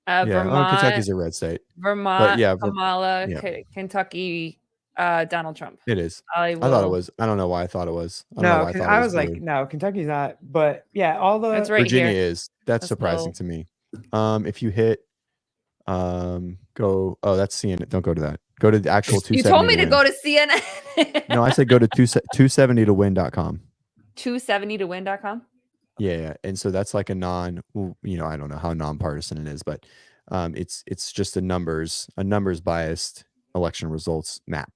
Yeah, Vermont, Kentucky's a red state. Vermont, yeah, Kamala, yeah. Kentucky, Donald Trump. It is. I I thought it will- was. I don't know why I thought it was. I don't know No, why I thought I it was like, blue. no, Kentucky's not. But yeah, all the That's right Virginia here. is. That's That's surprising little- to me. If you hit go that's CNN. Don't go to that. Go to the actual 270. You told me to win. go to CNN. No, I said go to 270towin.com. 270towin.com. Yeah. And so that's like a I don't know how nonpartisan it is, but it's just a numbers biased election results map.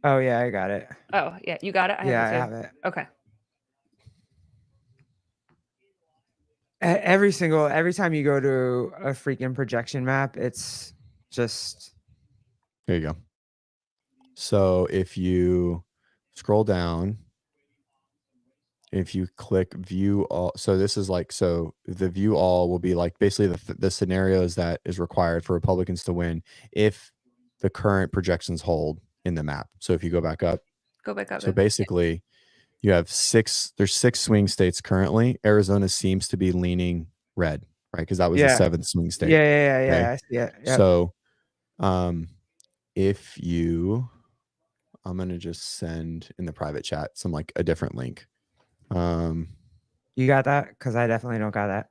oh yeah, I got it. Oh yeah, you got it. I Yeah, I have have it it. too. Okay. Every time you go to a freaking projection map, it's just There you go. So if you scroll down, if you click view all, so this is like, so the view all will be like basically the scenarios that is required for Republicans to win if the current projections hold in the map. So if you go back up, Go back up. so basically you have there's 6 swing states currently. Arizona seems to be leaning red, right? Because that was the Yeah. 7th swing state. yeah. Okay. I see it. Yep. So if you, I'm gonna just send in the private chat a different link. You got that? Because I definitely don't got that.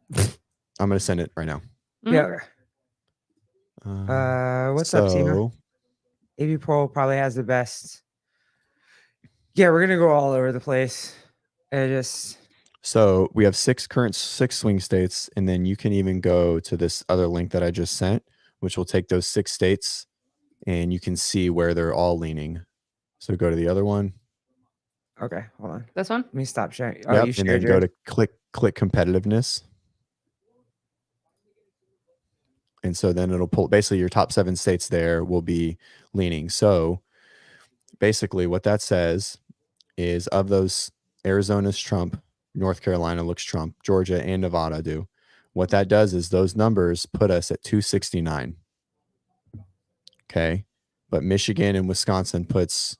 I'm gonna send it right now. Mhm. Yeah. What's up, Tina? so AB Pro probably has the best. Yeah, we're gonna go all over the place. So we have 6 swing states, and then you can even go to this other link that I just sent, which will take those 6 states, and you can see where they're all leaning. So go to the other one. Okay, hold on. This one. Let me stop sharing. Oh, Yep, you and shared then go yours? to click competitiveness. And so then it'll pull basically your top 7 states there will be leaning. So basically what that says is of those, Arizona's Trump, North Carolina looks Trump, Georgia and Nevada do. What that does is those numbers put us at 269. Okay. But Michigan and Wisconsin puts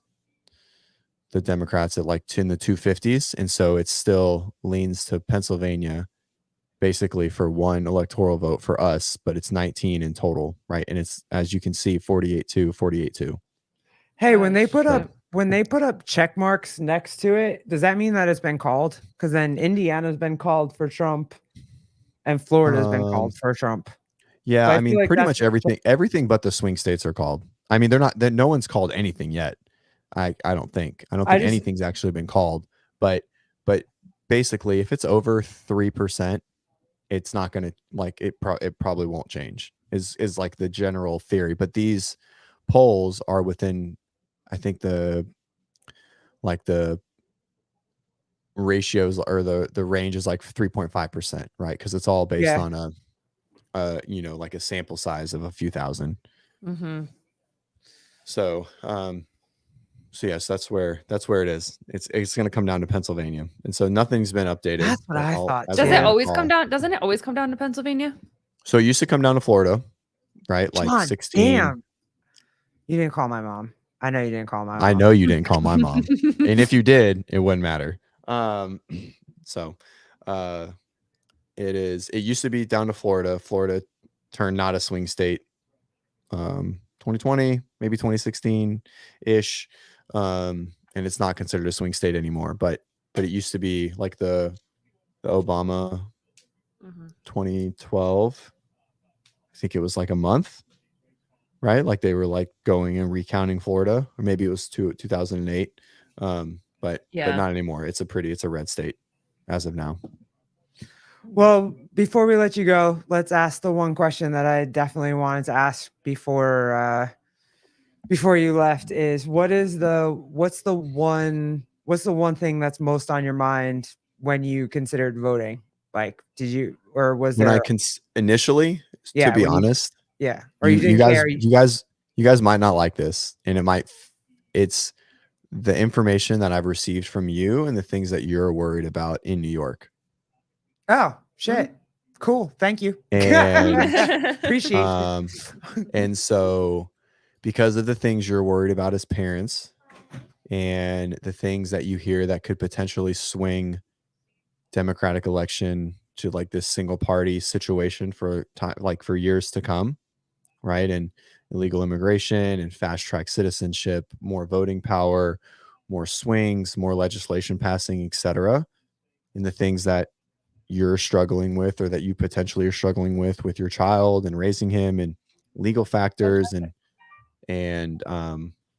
the Democrats at like in the 250s. And so it still leans to Pennsylvania basically for 1 electoral vote for us, but it's 19 in total, right? And it's, as you can see, 48-2, 48-2. Hey, Oh, when they put shit. up check marks next to it, does that mean that it's been called? Because then Indiana's been called for Trump, and Florida's been called for Trump. Yeah, So I I feel mean, like pretty that's much just- everything but the swing states are called. I mean, no one's called anything yet. I don't think I just- anything's actually been called, but basically if it's over 3%, it's not going to it probably won't change is like the general theory. But these polls are within, I think the ratios or the range is like 3.5%, right? Because it's all based Yeah. on like a sample size of a few thousand. Mm-hmm. So yes, that's where it is. It's going to come down to Pennsylvania, and so nothing's been updated. That's what I thought, as Does we it Yeah. always recall. come down? Doesn't it always come down to Pennsylvania? So it used to come down to Florida, right? Like John, 16. Damn. You didn't call my mom. I know you didn't call my mom. I know you didn't call my mom, and if you did, it wouldn't matter. So it used to be down to Florida. Florida turned not a swing state 2020, maybe 2016 ish, and it's not considered a swing state anymore. But it used to be like the Obama Mhm. 2012. I think it was like a month. right? Like they were like going and recounting Florida, or maybe it was 2008. But Yeah. not anymore. It's a red state as of now. Well, before we let you go, let's ask the one question that I definitely wanted to ask before you left is what's the one thing that's most on your mind when you considered voting? Like, did you, or was When there, initially, to yeah, be when you, honest, yeah, or you, you you didn't guys care? you guys might not like this, and it's the information that I've received from you and the things that you're worried about in New York. Oh, shit. Cool. Thank you. And Appreciate um and so because of the things you're worried about as parents and the things that you hear that could potentially swing Democratic election to like this single party situation for time, like for years to come, right? And illegal immigration and fast track citizenship, more voting power, more swings, more legislation passing, etc. And the things that you're struggling with or that you potentially are struggling with your child and raising him, and legal factors and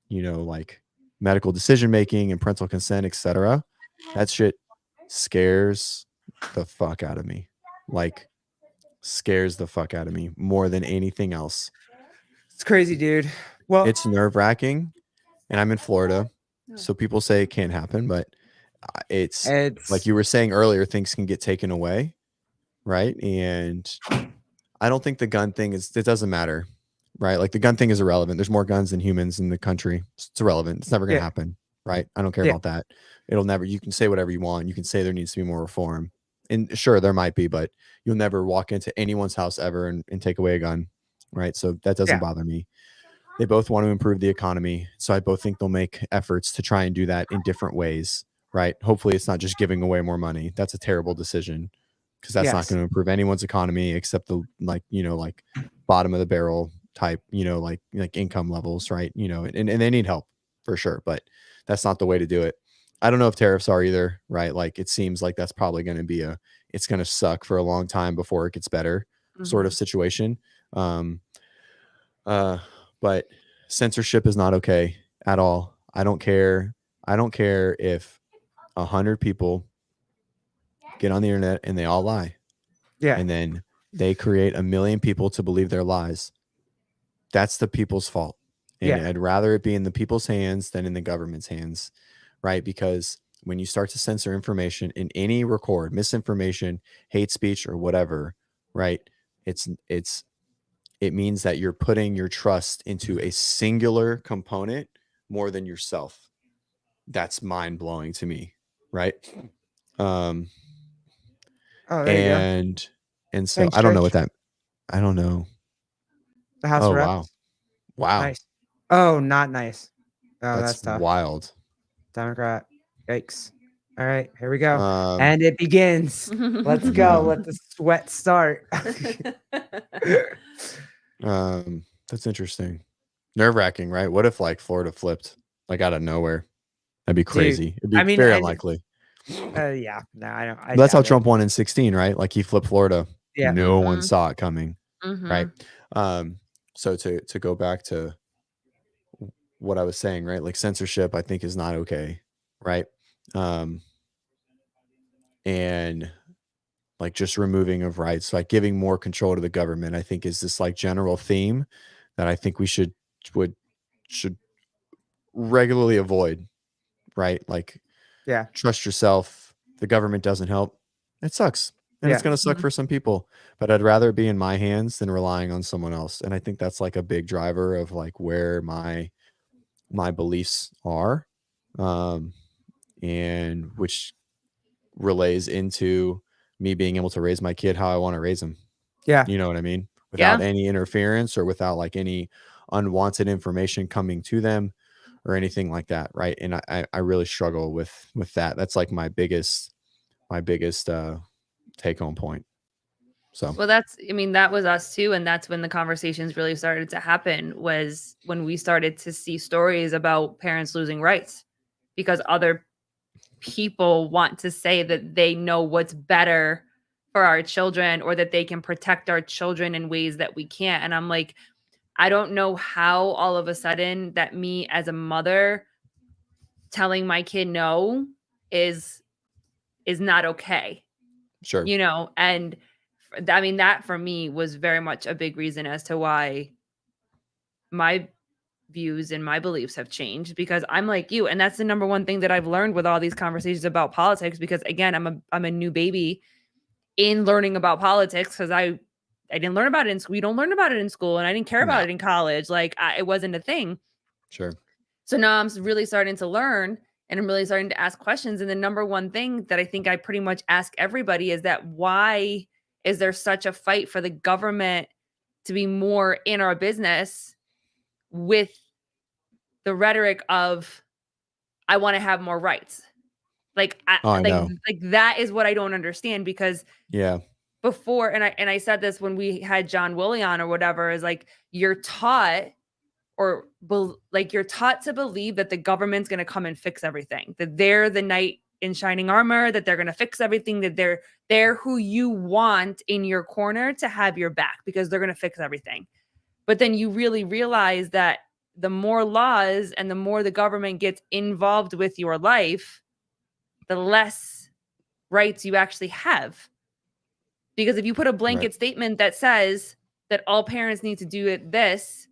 like medical decision making and parental consent, etc. That shit scares the fuck out of me. Like scares the fuck out of me more than anything else. It's crazy, dude. Well, It's nerve-wracking, and I'm in Florida, so people say it can't happen, but it's like you were saying earlier, things can get taken away, right? And I don't think the gun thing it doesn't matter, right? Like the gun thing is irrelevant. There's more guns than humans in the country. It's irrelevant. It's never going to happen, right? I don't care about that. It'll never, you can say whatever you want. You can say there needs to be more reform. And sure, there might be, but you'll never walk into anyone's house ever and take away a gun, right? So that doesn't bother me. They both want to improve the economy. So I both think they'll make efforts to try and do that in different ways, right? Hopefully it's not just giving away more money. That's a terrible decision because that's not going to improve anyone's economy except the like bottom of the barrel type, like income levels, right? And they need help for sure, but that's not the way to do it. I don't know if tariffs are either, right? Like it seems like that's probably going to be it's going to suck for a long time before it gets better sort of situation. But censorship is not okay at all. I don't care if 100 people get on the internet and they all lie. Yeah. And then they create 1 million people to believe their lies. That's the people's fault. And I'd rather it be in the people's hands than in the government's hands, right? Because when you start to censor information in any record, misinformation, hate speech, or whatever, right? It means that you're putting your trust into a singular component more than yourself. That's mind blowing to me, right? there and so Thanks, I don't know Church. what that. I don't know. The House of Reps. Wow. Nice. Oh, not nice. Oh, that's tough. Wild. Democrat. Yikes. All right, here we go. Um, And it begins. Let's go. Let the sweat start. That's interesting. Nerve-wracking, right? What if like Florida flipped like out of nowhere? That'd be crazy. It'd be very unlikely. Yeah. No, I don't. That's how Trump won in 2016, right? Like he flipped Florida. Yeah. No one saw it coming. Right. So to go back to what I was saying, right? Like censorship, I think is not okay. Right. And like just removing of rights, like giving more control to the government, I think is this like general theme that I think we should regularly avoid, right? Like, trust yourself. The government doesn't help. It sucks. And it's going to suck for some people, but I'd rather it be in my hands than relying on someone else. And I think that's like a big driver of like where my beliefs are, and which relays into me being able to raise my kid how I want to raise him. Yeah. You know what I mean? Without any interference or without like any unwanted information coming to them or anything like that. Right. And I really struggle with that. That's like my biggest take home point. So, well, that was us too. And that's when the conversations really started to happen, was when we started to see stories about parents losing rights because other people want to say that they know what's better for our children or that they can protect our children in ways that we can't. And I'm like, I don't know how all of a sudden that me as a mother telling my kid no is not okay, Sure. you know? And I mean, that for me was very much a big reason as to why my views and my beliefs have changed, because I'm like you. And that's the number one thing that I've learned with all these conversations about politics, because again, I'm a new baby in learning about politics, because I didn't learn about it in school. You don't learn about it in school, and I didn't care about No. it in college. Like it wasn't a thing. Sure. So now I'm really starting to learn, and I'm really starting to ask questions. And the number one thing that I think I pretty much ask everybody is that why is there such a fight for the government to be more in our business, with the rhetoric of I want to have more rights? Like I know. like that is what I don't understand, because Yeah. before, and I said this when we had John Willie on or whatever, is like you're taught you're taught to believe that the government's going to come and fix everything, that they're the knight in shining armor, that they're going to fix everything, that they're who you want in your corner to have your back, because they're going to fix everything. But then you really realize that the more laws and the more the government gets involved with your life, the less rights you actually have. Because if you put a blanket statement that says that all parents need to do it this,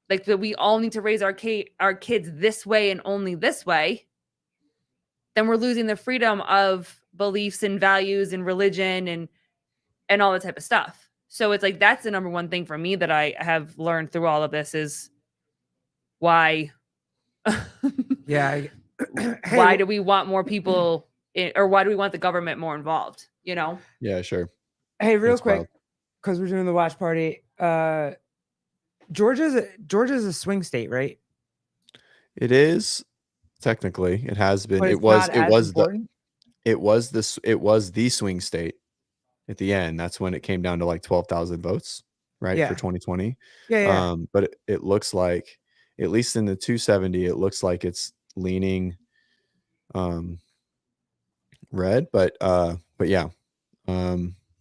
like that we all need to raise our kids this way and only this way, then we're losing the freedom of beliefs and values and religion and all that type of stuff. So it's like that's the number one thing for me that I have learned through all of this is why Yeah. why do we want more people or why do we want the government more involved, you know? Yeah, sure. Hey, real That's quick, wild. because we're doing the watch party. Georgia's a swing state, right? It is technically. It has been. But It it's was. not It as was important? It was this. It was the swing state. At the end, that's when it came down to like 12,000 votes, right, Yeah. for 2020. Yeah. But it looks like, at least in the 270, it looks like it's leaning red. But yeah.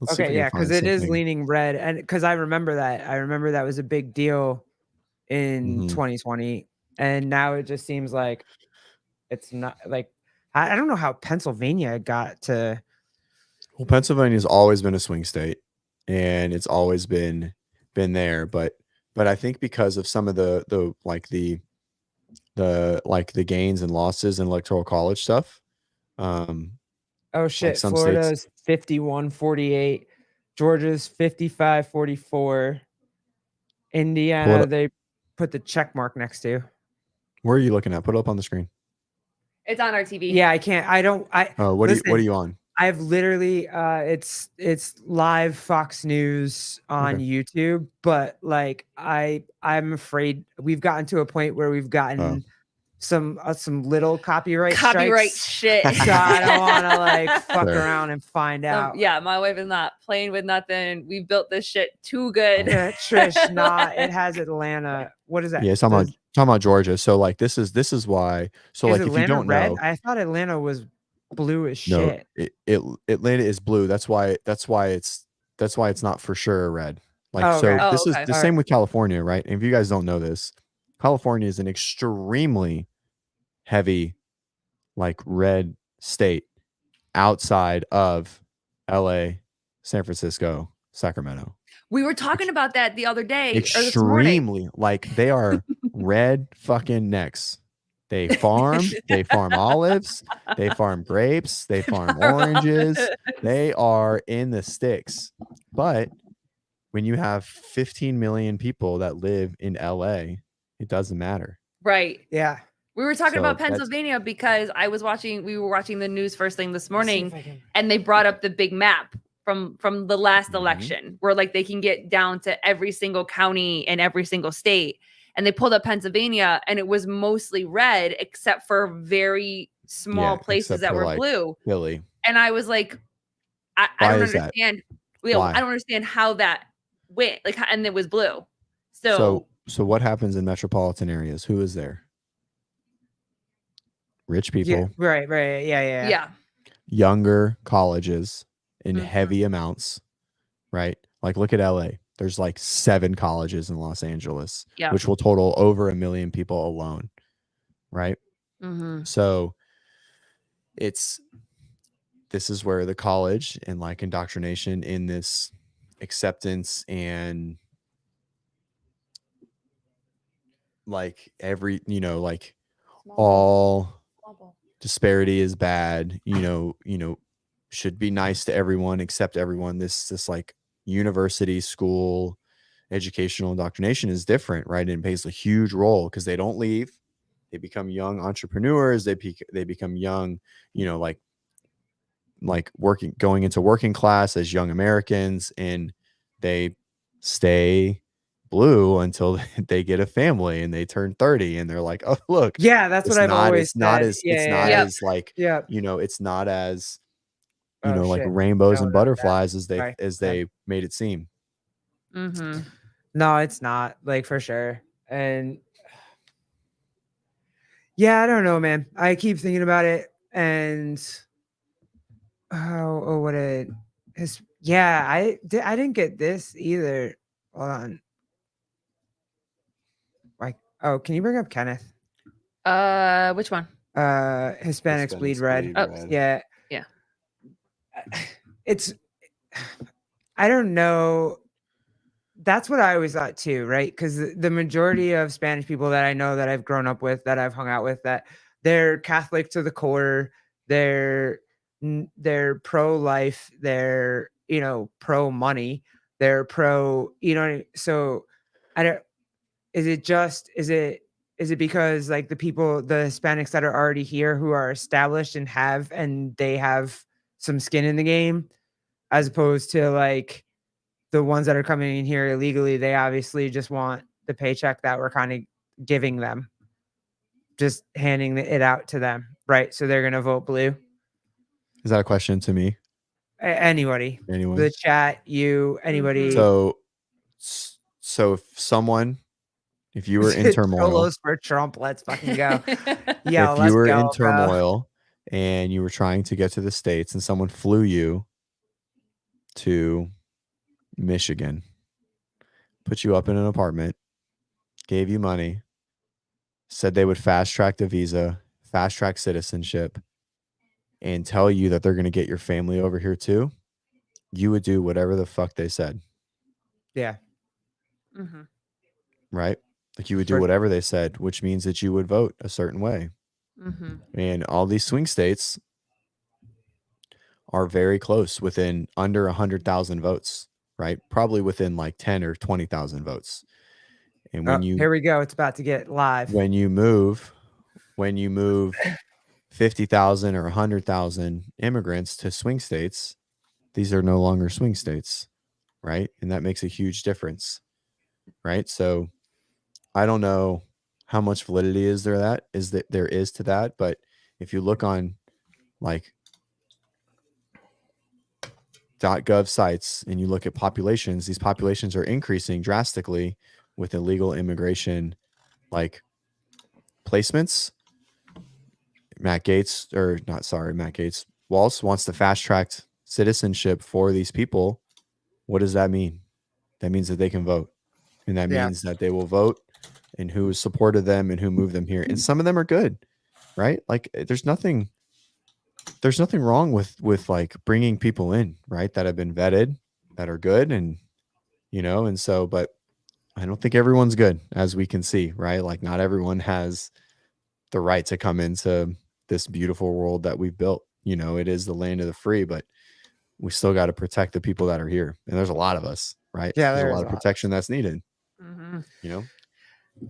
Let's see if Okay, we yeah, can find because it is something. leaning red, and because I remember that. I remember that was a big deal in Mhm. 2020, and now it just seems like it's not. Like I don't know how Pennsylvania got to. Well, Pennsylvania's always been a swing state, and it's always been there. But I think because of some of the gains and losses in electoral college stuff, Oh like shit! some states. Florida's 51-48, Georgia's 55-44, Indiana they put the check mark next to. Where are you looking at? Put it up on the screen. It's on our TV. Yeah, I can't. I don't. Oh, what listen, are you on? I've literally it's live Fox News on Okay. YouTube, but like I'm afraid we've gotten to a point where we've gotten some little copyright strikes. shit. So I don't want to like fuck Sure. around and find out. Yeah, my wife is not playing with nothing. We built this shit too good. Yeah, Trish, it has Atlanta. What is that? Yeah, it's talking about Georgia. So like this is why. So Is like Atlanta if you don't red? know, I thought Atlanta was blue as no, shit. Atlanta is blue. That's why it's not for sure red. Like Oh, so okay. Oh, this is okay. the All same with California, right? And if you guys don't know this, California is an extremely heavy like red state outside of LA, San Francisco, Sacramento. We were talking about that the other day or this morning. Extremely, like they are red fucking necks. They farm olives, they farm grapes, they farm oranges. They are in the sticks. But when you have 15 million people that live in LA, it doesn't matter. Right. Yeah. We were talking So about that's- Pennsylvania because we were watching the news first thing this Let's see morning, if I can- and they brought up the big map from the last Mhm. election where like they can get down to every single county and every single state. And they pulled up Pennsylvania and it was mostly red except for very small places except that for, were like, blue. Philly. And I was like, I Why don't is that? understand. Why? I don't understand how that went. Like, and it was blue. So So what happens in metropolitan areas? Who is there? Rich people, Yeah, right. Yeah. yeah. younger colleges in Mhm. heavy amounts, right? Like look at LA. There's like 7 colleges in Los Angeles, Yeah. which will total over 1 million people alone. Right. Mm-hmm. So this is where the college and like indoctrination in this acceptance and like every, like all disparity is bad, should be nice to everyone, accept everyone. This like university, school, educational indoctrination is different, right? And it plays a huge role because they don't leave. They become young entrepreneurs. They become young, like going into working class as young Americans, and they stay blue until they get a family and they turn 30 and they're like, oh look, Yeah, that's what I've always it's not said. as Yeah, it's yeah, not yeah. as like Yep. it's not as Oh, like shit. rainbows No, and no, no. butterflies as Sorry. they made it seem. Mm-hmm. No, it's not, like, for sure. And yeah, I don't know, man. I keep thinking about it, and what it is. Yeah, I didn't get this either. Hold on. Like, oh, can you bring up Kenneth? Which one? Hispanics bleed red. Oh, Yeah. Yeah. It's, I don't know. That's what I always thought too, right? Because the majority of Spanish people that I know, that I've grown up with, that I've hung out with, that they're Catholic to the core. They're pro-life. They're pro-money. They're pro. So I don't. Is it because like the Hispanics that are already here, who are established and they have some skin in the game, as opposed to like the ones that are coming in here illegally? They obviously just want the paycheck that we're kind of giving them, just handing it out to them, right? So they're gonna vote blue. Is that a question to me? Anybody, Anyone? the chat, anybody. So if you were in turmoil, Solos for Trump, let's fucking go. if let's you were go, in bro. turmoil and you were trying to get to the States and someone flew you to Michigan, put you up in an apartment, gave you money, said they would fast track the visa, fast track citizenship, and tell you that they're going to get your family over here too, you would do whatever the fuck they said. Yeah. Mm-hmm. Right? Like you would do whatever they said, which means that you would vote a certain way. Mm-hmm. And all these swing states are very close, within under 100,000 votes, right? Probably within like 10 or 20,000 votes. And when here we go, it's about to get live. When you move 50,000 or 100,000 immigrants to swing states, these are no longer swing states, right? And that makes a huge difference, right? So I don't know how much validity there is to that, but if you look on like .gov sites and you look at populations, these populations are increasing drastically with illegal immigration, like placements. Matt Gaetz wants to fast track citizenship for these people. What does that mean? That means that they can vote, and that means that they will vote and who supported them and who moved them here. And some of them are good, right? Like there's nothing wrong with like bringing people in, right? That have been vetted, that are good. And, and so, but I don't think everyone's good, as we can see, right? Like not everyone has the right to come into this beautiful world that we've built. It is the land of the free, but we still got to protect the people that are here. And there's a lot of us, right? Yeah, there's a lot of protection that's needed. Mm-hmm.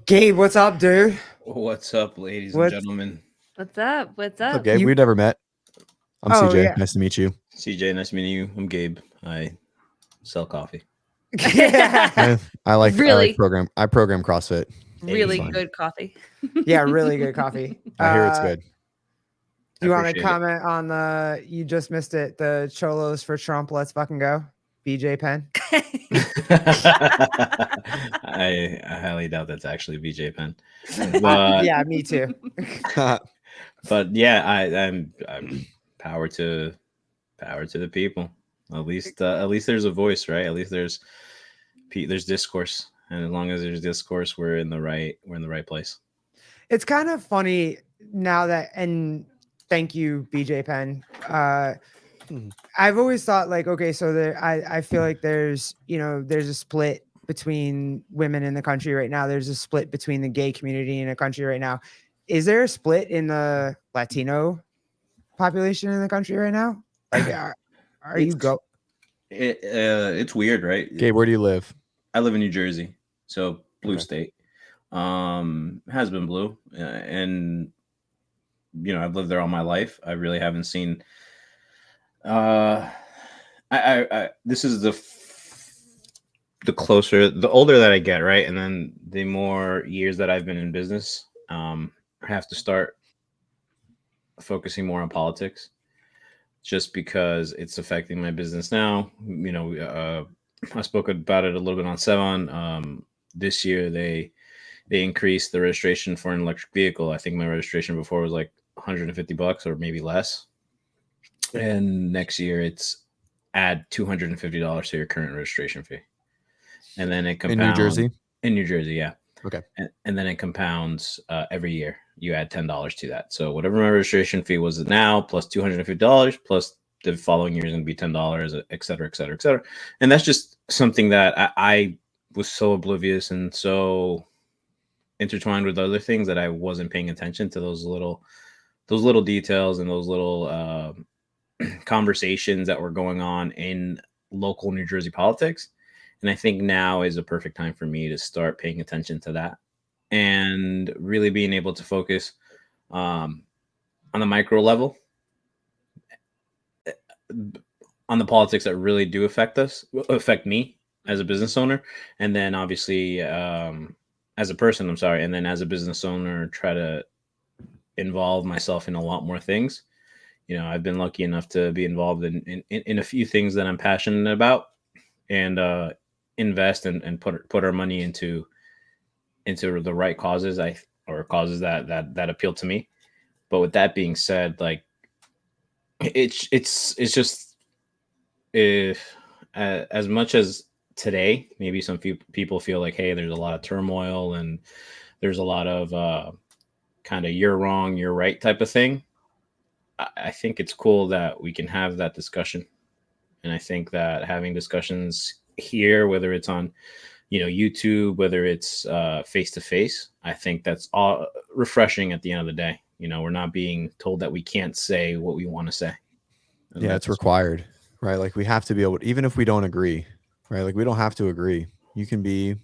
Gabe, what's up, dude? What's up, ladies and gentlemen? What's up? What's What's up, up? Gabe? We've never met. I'm CJ. Yeah. Nice to meet you. CJ, nice meeting you. I'm Gabe. I sell coffee. I like Really? I program CrossFit. Really fun. good coffee. Yeah, really good coffee. I hear it's good. Do you want to appreciate comment on you just missed it, the Cholos for Trump, let's fucking go, BJ Penn? I highly doubt that's actually BJ Penn. But, Yeah, me too. but yeah, I'm power to the people. At least there's a voice, right? At least there's there's discourse, and as long as there's discourse, we're in the right place. It's kind of funny now that, and thank you, BJ Penn. I've always thought like, okay, so I feel like there's a split between women in the country right now. There's a split between the gay community in the country right now. Is there a split in the Latino population in the country right now? Like, are you go? It's weird, right? Gabe, where do you live? I live in New Jersey, so blue Okay. state. Has been blue, and I've lived there all my life. I really haven't seen. This is the older that I get, right, and then the more years that I've been in business, I have to start focusing more on politics, just because it's affecting my business now. I spoke about it a little bit on Sevon. This year they increased the registration for an electric vehicle. I think my registration before was like $150 or maybe less. And next year it's add $250 to your current registration fee. And then it compounds. In New Jersey? In New Jersey, yeah. Okay. And then it compounds every year. You add $10 to that. So whatever my registration fee was now, plus $250, plus the following year is going to be $10, et cetera, et cetera, et cetera. And that's just something that I was so oblivious and so intertwined with other things that I wasn't paying attention to those little details and those little conversations that were going on in local New Jersey politics. And I think now is a perfect time for me to start paying attention to that and really being able to focus on the micro level, on the politics that really do affect me as a business owner. And then obviously as a person, and then as a business owner, try to involve myself in a lot more things. I've been lucky enough to be involved in a few things that I'm passionate about, and invest and put our money into the right causes, or causes that appeal to me. But with that being said, like it's just as much as today, maybe some people feel like, hey, there's a lot of turmoil and there's a lot of kind of you're wrong, you're right type of thing. I think it's cool that we can have that discussion. And I think that having discussions here, whether it's on, YouTube, whether it's face to face, I think that's all refreshing at the end of the day. We're not being told that we can't say what we want to say. And Yeah, it's required, right? Like we have to be able to, even if we don't agree, right? Like we don't have to agree. You can be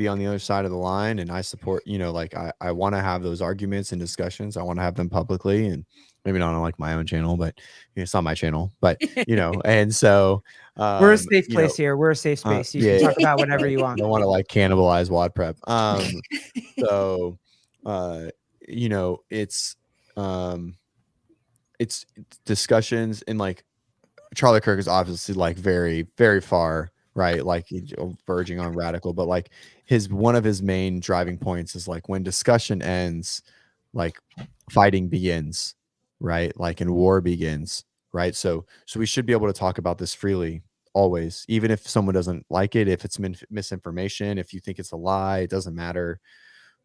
on the other side of the line, and I support, I want to have those arguments and discussions. I want to have them publicly, and maybe not on like my own channel, but it's not my channel, but and so We're a safe place here. We're a safe space. You can talk about whatever you I want. don't want to like cannibalize Wad Prep. So it's discussions, and like Charlie Kirk is obviously like very, very far, right? Like verging on radical, but like one of his main driving points is like when discussion ends, like fighting begins, right? Like and war begins, right? So we should be able to talk about this freely always, even if someone doesn't like it, if it's misinformation, if you think it's a lie, it doesn't matter.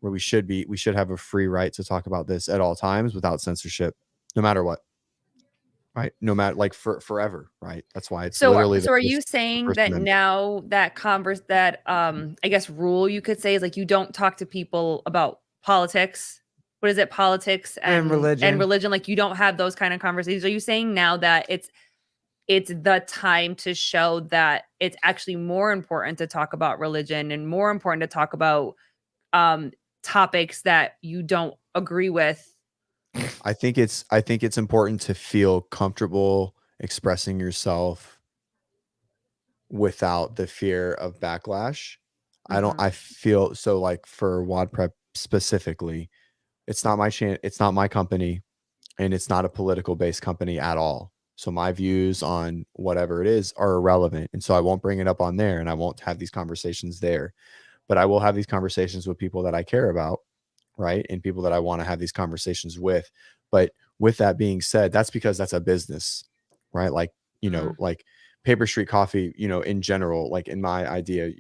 Where we should have a free right to talk about this at all times without censorship, no matter what. Right. No matter like forever. Right. That's why it's literally. So are you saying that now that I guess rule you could say is like you don't talk to people about politics? What is it? Politics and religion. Like you don't have those kind of conversations. Are you saying now that it's the time to show that it's actually more important to talk about religion and more important to talk about topics that you don't agree with? I think it's important to feel comfortable expressing yourself without the fear of backlash. Mm-hmm. I feel so like for Wad Prep specifically, it's not my it's not my company, and it's not a political based company at all. So my views on whatever it is are irrelevant. And so I won't bring it up on there, and I won't have these conversations there, but I will have these conversations with people that I care about. Right. And people that I want to have these conversations with. But with that being said, that's because that's a business, right? Like, like Paper Street Coffee, in general, like in my idea,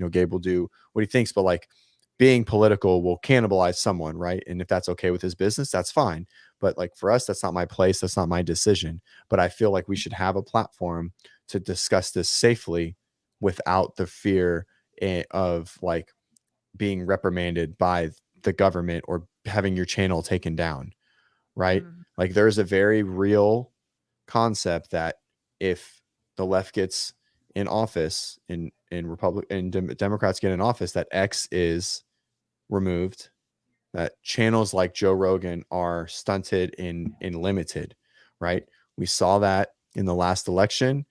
Gabe will do what he thinks, but like being political will cannibalize someone, right? And if that's okay with his business, that's fine. But like for us, that's not my place. That's not my decision. But I feel like we should have a platform to discuss this safely without the fear of like being reprimanded by the government or having your channel taken down, right? Like there's a very real concept that if the left gets in office and Democrats get in office, that X is removed, that channels like Joe Rogan are stunted and limited, right? We saw that in the last election.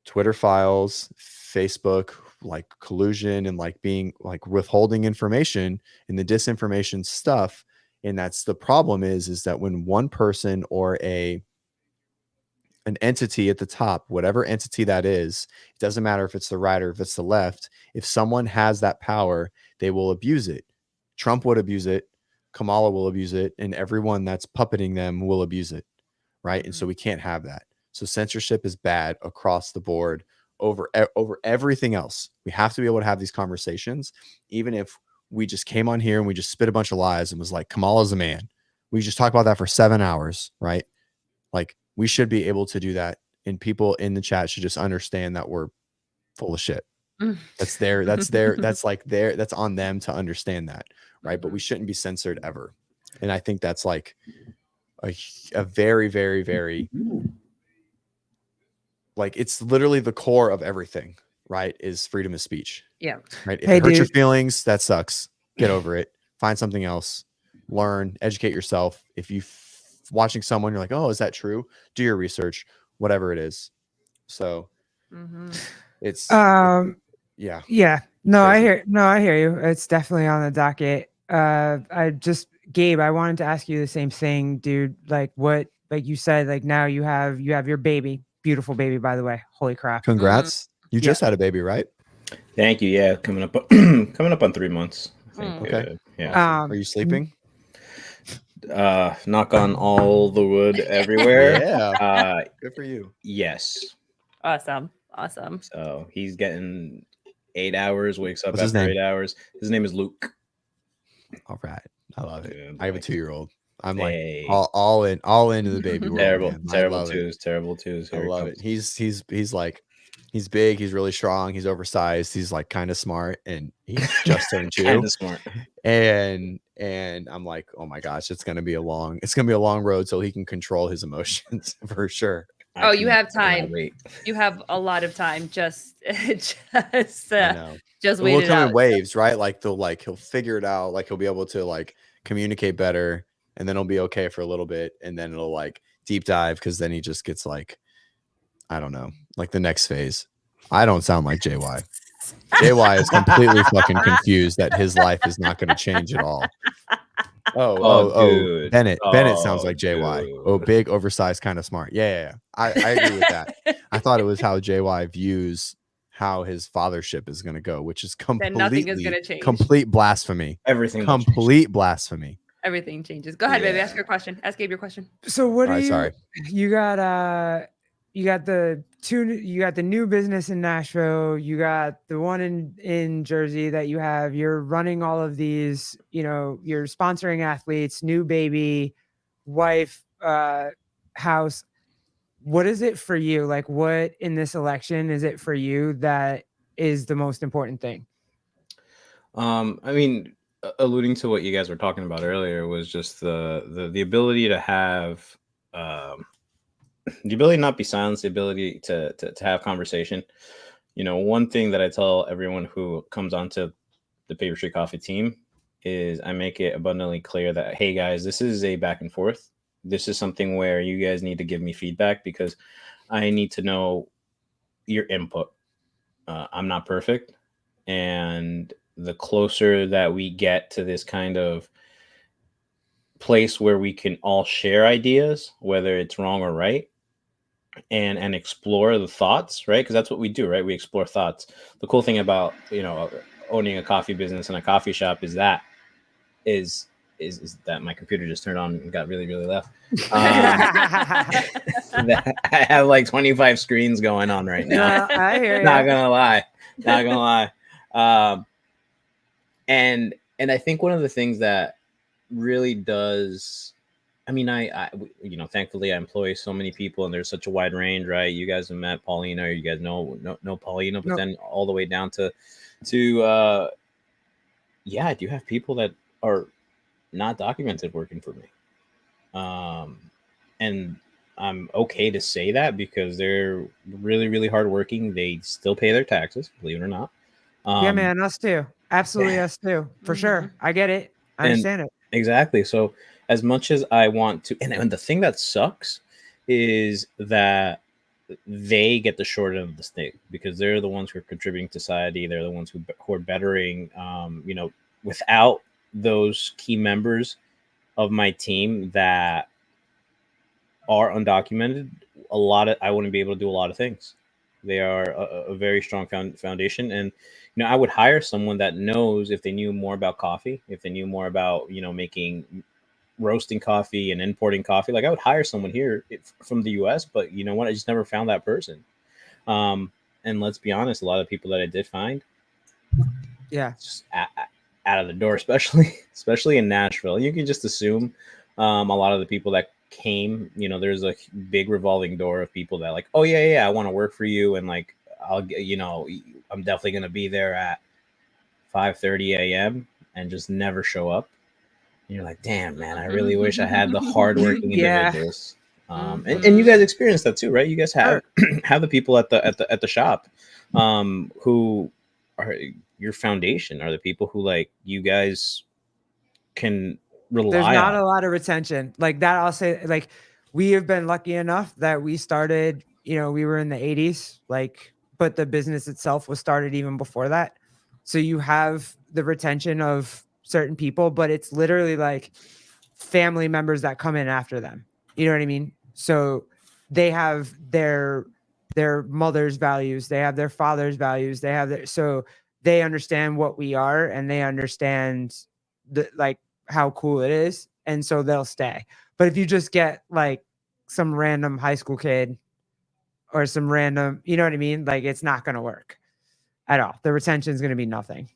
Twitter files, Facebook, like collusion and like being like withholding information and the disinformation stuff. And that's the problem is that when one person or an entity at the top, whatever entity that is, it doesn't matter if it's the right or if it's the left, if someone has that power, they will abuse it. Trump would abuse it, Kamala will abuse it, and everyone that's puppeting them will abuse it, right? And so we can't have that. So censorship is bad across the board over everything else. We have to be able to have these conversations, even if we just came on here and we just spit a bunch of lies and was like, Kamala's a man. We just talk about that for 7 hours, right? Like we should be able to do that, and people in the chat should just understand that we're full of shit. That's on them to understand that, right? But we shouldn't be censored ever. And I think that's like a very, very, very, like it's literally the core of everything, right? Is freedom of speech. Yeah. Right. If Hey, it hurts your dude. feelings, that sucks. Get over it. Find something else. Learn, educate yourself. If you watching someone, you're like, oh, is that true? Do your research, whatever it is. So it's yeah. Yeah. No, I Crazy. hear you. It's definitely on the docket. Gabe, I wanted to ask you the same thing, dude. Like you said, like now you have your baby, beautiful baby, by the way. Holy crap. Congrats. You just had a baby, right? Thank you. Yeah, coming up on 3 months. I think. Okay. Yeah. Are you sleeping? Knock on all the wood everywhere. Yeah. Good for you. Yes. Awesome. So he's getting 8 hours, wakes up What's his after name? 8 hours. His name is Luke. All right. I love it. Yeah, I have a boy. 2-year-old. I'm Hey. like all into the baby world. Terrible, man. I terrible love it. twos. I Here love comes. it. He's like, he's big, he's really strong, he's oversized, he's like kind of smart, and he's just turned 2. Kind of smart. And I'm like, oh my gosh, it's gonna be a long road till he can control his emotions for sure. Oh, you have cannot time. wait. You have a lot of time. Just I know. just But wait we'll it come in out. waves, right? Like he'll figure it out, like he'll be able to like communicate better, and then it'll be okay for a little bit, and then it'll like deep dive, because then he just gets like, I don't know, like the next phase. I don't sound like JY. JY is completely fucking confused that his life is not going to change at all. Oh, dude. Bennett sounds Oh, like JY. dude. Oh, big, oversized, kind of smart. Yeah. I agree with that. I thought it was how JY views how his fathership is going to go, which is Then nothing is gonna change. complete blasphemy. Everything. will change. Complete blasphemy. Everything changes. Go ahead, baby. Yeah. Ask your question. Ask Gabe your question. So what All are right, you? sorry. You got the new business in Nashville. You got the one in Jersey that you have. You're running all of these. You're sponsoring athletes, new baby, wife, house. What is it for you? Like, what in this election is it for you that is the most important thing? I mean, alluding to what you guys were talking about earlier was just the ability to have the ability to not be silenced, the ability to have conversation. One thing that I tell everyone who comes onto the Paper Street Coffee team is I make it abundantly clear that, hey guys, this is a back and forth. This is something where you guys need to give me feedback, because I need to know your input. I'm not perfect. And the closer that we get to this kind of place where we can all share ideas, whether it's wrong or right, and explore the thoughts, right? Because that's what we do, right? We explore thoughts. The cool thing about owning a coffee business and a coffee shop is is that my computer just turned on and got really, really loud. That I have like 25 screens going on right now. I hear Not you. gonna lie. Not gonna lie. And I think one of the things that really does, I mean, I you know, thankfully I employ so many people and there's such a wide range, right? You guys have met Paulina, or you guys know Paulina, but No. then all the way down to yeah, I do have people that are not documented working for me. And I'm okay to say that because they're really, really hardworking. They still pay their taxes, believe it or not. Yeah, man, us too. Absolutely, us too. For sure. I get it. I And- understand it. Exactly. So as much as I want to, and the thing that sucks is that they get the short end of the stick because they're the ones who are contributing to society. They're the ones who are bettering. You know, without those key members of my team that are undocumented, I wouldn't be able to do a lot of things. They are a very strong foundation, and you know, I would hire someone that knows, if they knew more about coffee, if they knew more about, you know, making, roasting coffee and importing coffee. Like I would hire someone here from the U.S., but you know what? I just never found that person. And let's be honest, a lot of people that I did find, Yeah. just out of the door, especially in Nashville. You can just assume a lot of the people that came, you know, there's a big revolving door of people that like, oh yeah, I want to work for you, and like you know, I'm definitely gonna be there at 5:30 a.m. and just never show up. And you're like, damn, man, I really wish I had the hardworking Yeah. individuals. And you guys experience that too, right? You guys have have the people at the shop who are your foundation, are the people who like you guys can rely There's not on. a lot of retention like that. I'll say, like, we have been lucky enough that we started, you know, we were in the 80s, like, but the business itself was started even before that. So you have the retention of certain people, but it's literally like family members that come in after them. You know what I mean? So they have their mother's values, they have their father's values, they have so they understand what we are, and they understand like how cool it is, and so they'll stay. But if you just get like some random high school kid or some random, you know what I mean, like, it's not going to work at all. The retention is going to be nothing.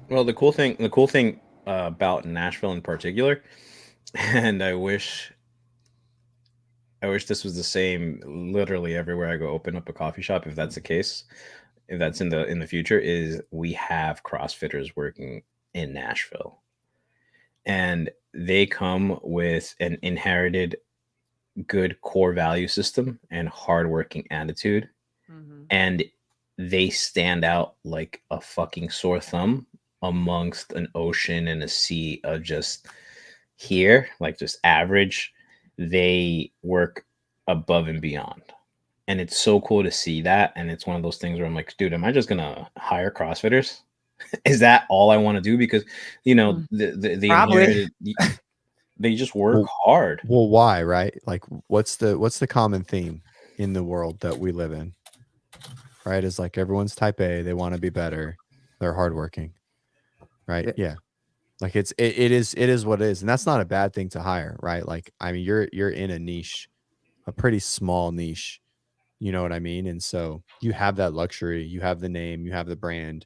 Well, the cool thing about Nashville in particular, and I wish this was the same literally everywhere I go open up a coffee shop, if that's the case, if that's in the future, is we have CrossFitters working in Nashville. And they come with an inherited good core value system and hardworking attitude. And they stand out like a fucking sore thumb amongst an ocean and a sea of just here, like just average. They work above and beyond. And it's so cool to see that. And it's one of those things where I'm like, dude, am I just going to hire CrossFitters? Is that all I want to do? Because, you know, Probably. they just work hard. Well, why, right? Like, what's the common theme in the world that we live in? Right? Is like everyone's type A, they want to be better, they're hardworking, right? Yeah. Like it is what it is, and that's not a bad thing to hire, right? Like, I mean, you're in a niche, a pretty small niche, you know what I mean? And so you have that luxury, you have the name, you have the brand,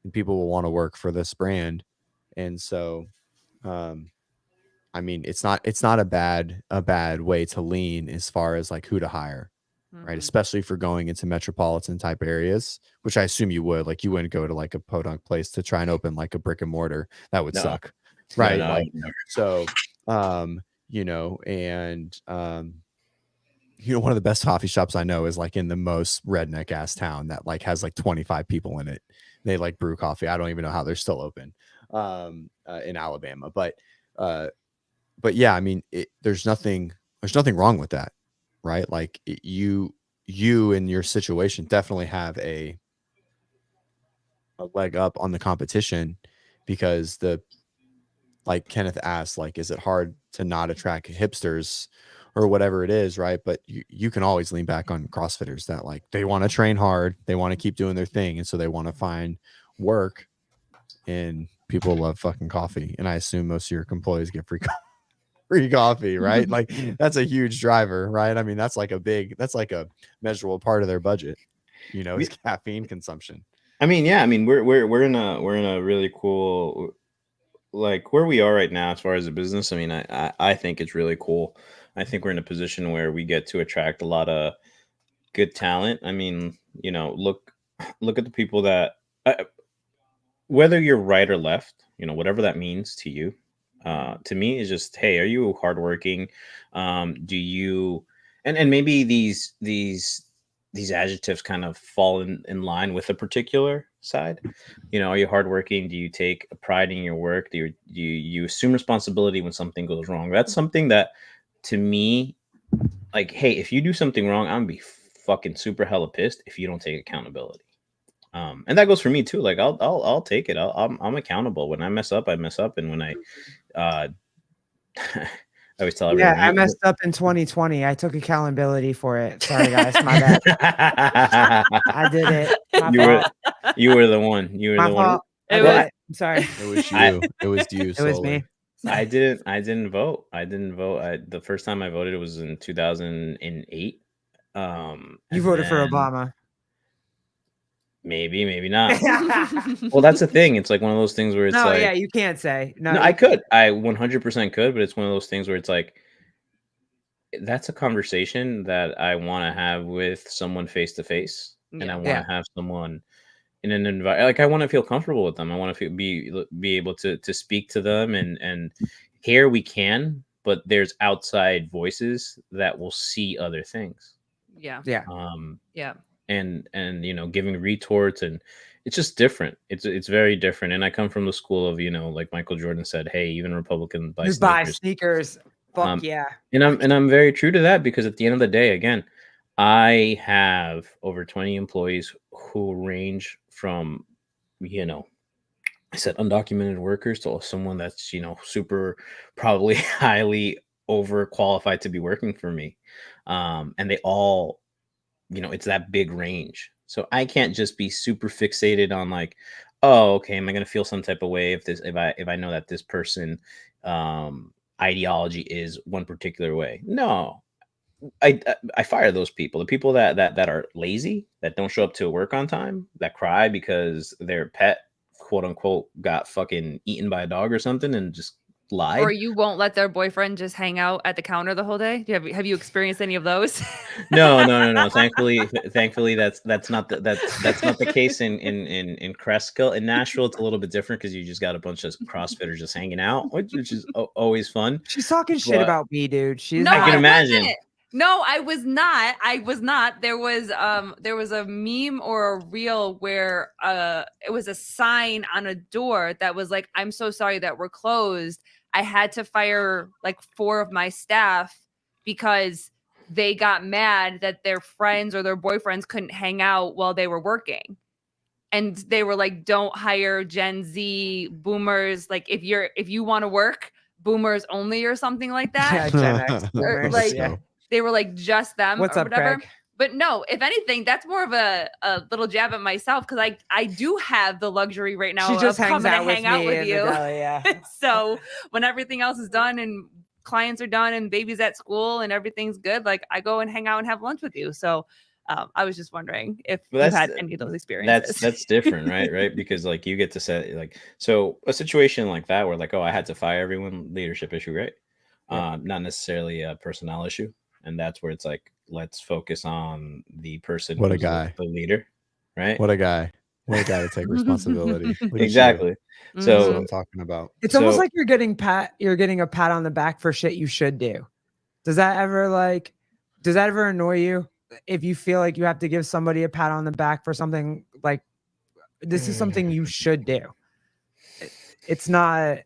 and people will want to work for this brand. And so I mean, it's not a bad way to lean as far as like who to hire, right? Especially if you're going into metropolitan type areas, which I assume you would. Like, you wouldn't go to like a podunk place to try and open like a brick and mortar. That would suck, right? No, like, never. so you know, and you know, one of the best coffee shops I know is like in the most redneck ass town that like has like 25 people in it. They like brew coffee. I don't even know how they're still open in Alabama, but yeah, I mean, there's nothing wrong with that, right? Like, you in your situation definitely have a leg up on the competition, because like Kenneth asked, like, is it hard to not attract hipsters or whatever it is, right? But you can always lean back on CrossFitters that like they want to train hard, they want to keep doing their thing, and so they want to find work in people love fucking coffee, and I assume most of your employees get free coffee, right? Like that's a huge driver, right? I mean, that's like a measurable part of their budget, is caffeine consumption. I mean, yeah, I mean, we're in a really cool, like where we are right now as far as a business. I mean, I think it's really cool. I think we're in a position where we get to attract a lot of good talent. I mean, look at the people that, whether you're right or left, whatever that means to you, to me is just, hey, are you hardworking? Do you, and maybe these adjectives kind of fall in line with a particular side. Are you hardworking? Do you take pride in your work? Do you assume responsibility when something goes wrong? That's something that, to me, like, hey, if you do something wrong, I'm gonna be fucking super hella pissed if you don't take accountability. And that goes for me too. Like I'll take it. I'm accountable. When I mess up, I mess up, and when I I always tell everyone, I messed up in 2020. I took accountability for it. Sorry, guys. My bad. I did it. You were the one. You were My the one. fault. It I was- did it. I'm sorry. It was you. It was you. It was me. I didn't vote. The first time I voted was in 2008. You and voted for then Obama. Maybe not. Well, that's the thing. It's like one of those things where it's No, like, yeah, you can't say. No, no, I 100% could, but it's one of those things where it's like, that's a conversation that I want to have with someone face to face, and I want to have someone in an environment, like I want to feel comfortable with them. I want to be able to speak to them, and here we can, but there's outside voices that will see other things. Yeah. Yeah. Yeah. And giving retorts, and it's just different. It's very different. And I come from the school of, like Michael Jordan said, hey, even Republicans buy Just sneakers. buy sneakers. Fuck yeah. And I'm very true to that, because at the end of the day, again, I have over 20 employees who range from, I said undocumented workers to someone that's, super probably highly overqualified to be working for me. And they all, it's that big range. So I can't just be super fixated on like, oh, okay, am I going to feel some type of way if I know that this person ideology is one particular way? No. I fire those people. The people that are lazy, that don't show up to work on time, that cry because their pet, quote unquote, got fucking eaten by a dog or something, and just lied. Or you won't let their boyfriend just hang out at the counter the whole day. Have you experienced any of those? No. Thankfully, that's not the case in Cresskill. In Nashville, it's a little bit different because you just got a bunch of CrossFitters just hanging out, which is always fun. She's talking shit But- about me, dude. She's No, I can not- imagine. wasn't. No, I was not. There was a meme or a reel where it was a sign on a door that was like, "I'm so sorry that we're closed. I had to fire like 4 of my staff because they got mad that their friends or their boyfriends couldn't hang out while they were working." And they were like, "Don't hire Gen Z boomers. Like if you want to work, boomers only," or something like that. Yeah, Gen X. Or, boomers, like, yeah. They were like just them. What's or up, whatever. Craig? But no, if anything, that's more of a little jab at myself, because I do have the luxury right now She just of hangs coming out to with hang out me with in the you. deli, yeah. So when everything else is done and clients are done and baby's at school and everything's good, like I go and hang out and have lunch with you. So I was just wondering if Well, you that's- had any of those experiences. That's different, right? Because like you get to set, like, so a situation like that where like, oh, I had to fire everyone, leadership issue, right? Not necessarily a personnel issue. And that's where it's like, let's focus on the person. What a who's guy. the leader, right? What a guy to take responsibility. Look at you. Exactly. That's So what I'm talking about. It's almost So- like you're getting a pat on the back for shit you should do. Does that ever annoy you? If you feel like you have to give somebody a pat on the back for something like this is something you should do. It's not.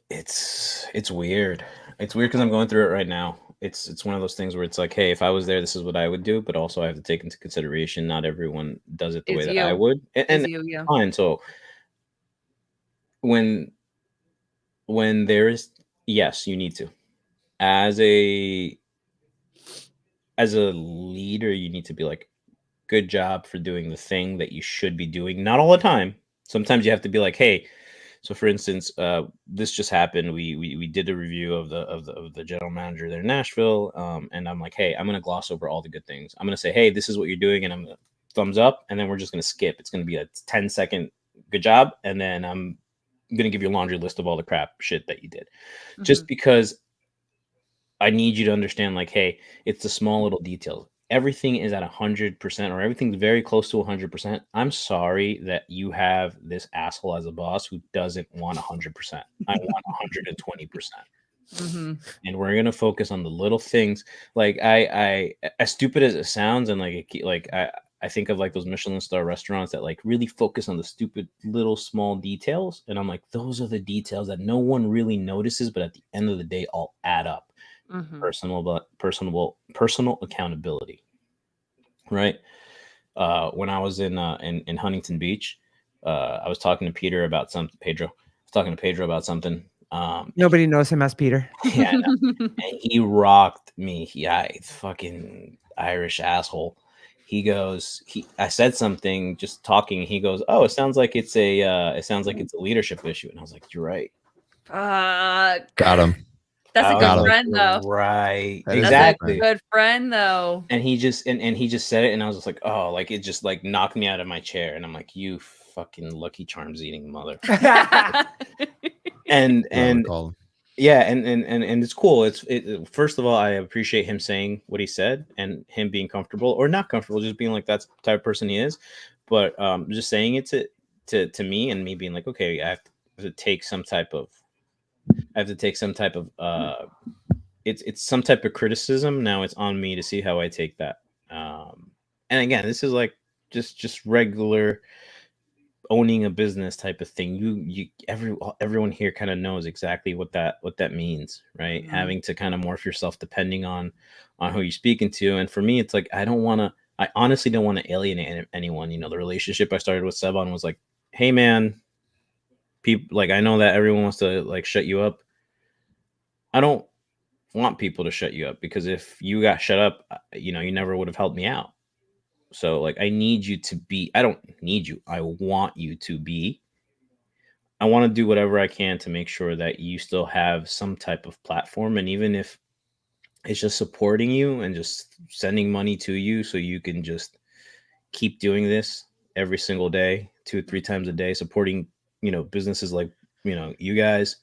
it's weird. It's weird because I'm going through it right now. It's one of those things where it's like, hey, if I was there, this is what I would do, but also I have to take into consideration not everyone does it the It's way that I you. would. And Is you, yeah. fine. So when there is, yes, you need to. As a leader, you need to be like, good job for doing the thing that you should be doing. Not all the time. Sometimes you have to be like, hey, So for instance, this just happened. We did a review of the general manager there in Nashville, and I'm like, hey, I'm gonna gloss over all the good things. I'm gonna say, hey, this is what you're doing, and I'm gonna thumbs up, and then we're just gonna skip. It's gonna be a 10-second good job, and then I'm gonna give you a laundry list of all the crap shit that you did, just because I need you to understand, like, hey, it's the small little details. Everything is at 100%, or everything's very close to 100%. I'm sorry that you have this asshole as a boss who doesn't want 100%. I want 120%. And we're gonna focus on the little things. Like I as stupid as it sounds, and I think of like those Michelin star restaurants that like really focus on the stupid little small details, and I'm like, those are the details that no one really notices, but at the end of the day, all add up. Personal accountability, right? When I was in Huntington Beach, I was talking to Peter about something. Pedro, I was talking to Pedro about something. Nobody knows him as Peter. Yeah, and he rocked me. Fucking Irish asshole. He goes, I said something just talking. He goes, oh, it sounds like it's a leadership issue. And I was like, you're right. Got him. That's a I good was like, friend, though. Right. That is Exactly. That's a good friend, though. And he just said it, and I was just like, oh, like it just like knocked me out of my chair. And I'm like, you fucking Lucky Charms eating mother. and yeah, and it's cool. First of all, I appreciate him saying what he said and him being comfortable or not comfortable, just being like that's the type of person he is. But just saying it to me, and me being like, okay, I have to take some type of it's some type of criticism. Now it's on me to see how I take that. And again, this is like just regular owning a business type of thing. Everyone here kind of knows exactly what that means, right? Having to kind of morph yourself depending on who you're speaking to. And for me, it's like I honestly don't want to alienate anyone. You know, the relationship I started with Sebon was like, hey man, people, like, I know that everyone wants to like shut you up. I don't want people to shut you up, because if you got shut up, you know, you never would have helped me out. So like, I need you to be, I don't need you. I want you to be. I want to do whatever I can to make sure that you still have some type of platform. And even if it's just supporting you and just sending money to you so you can just keep doing this every single day, 2-3 times a day, supporting, you know, businesses like, you know, you guys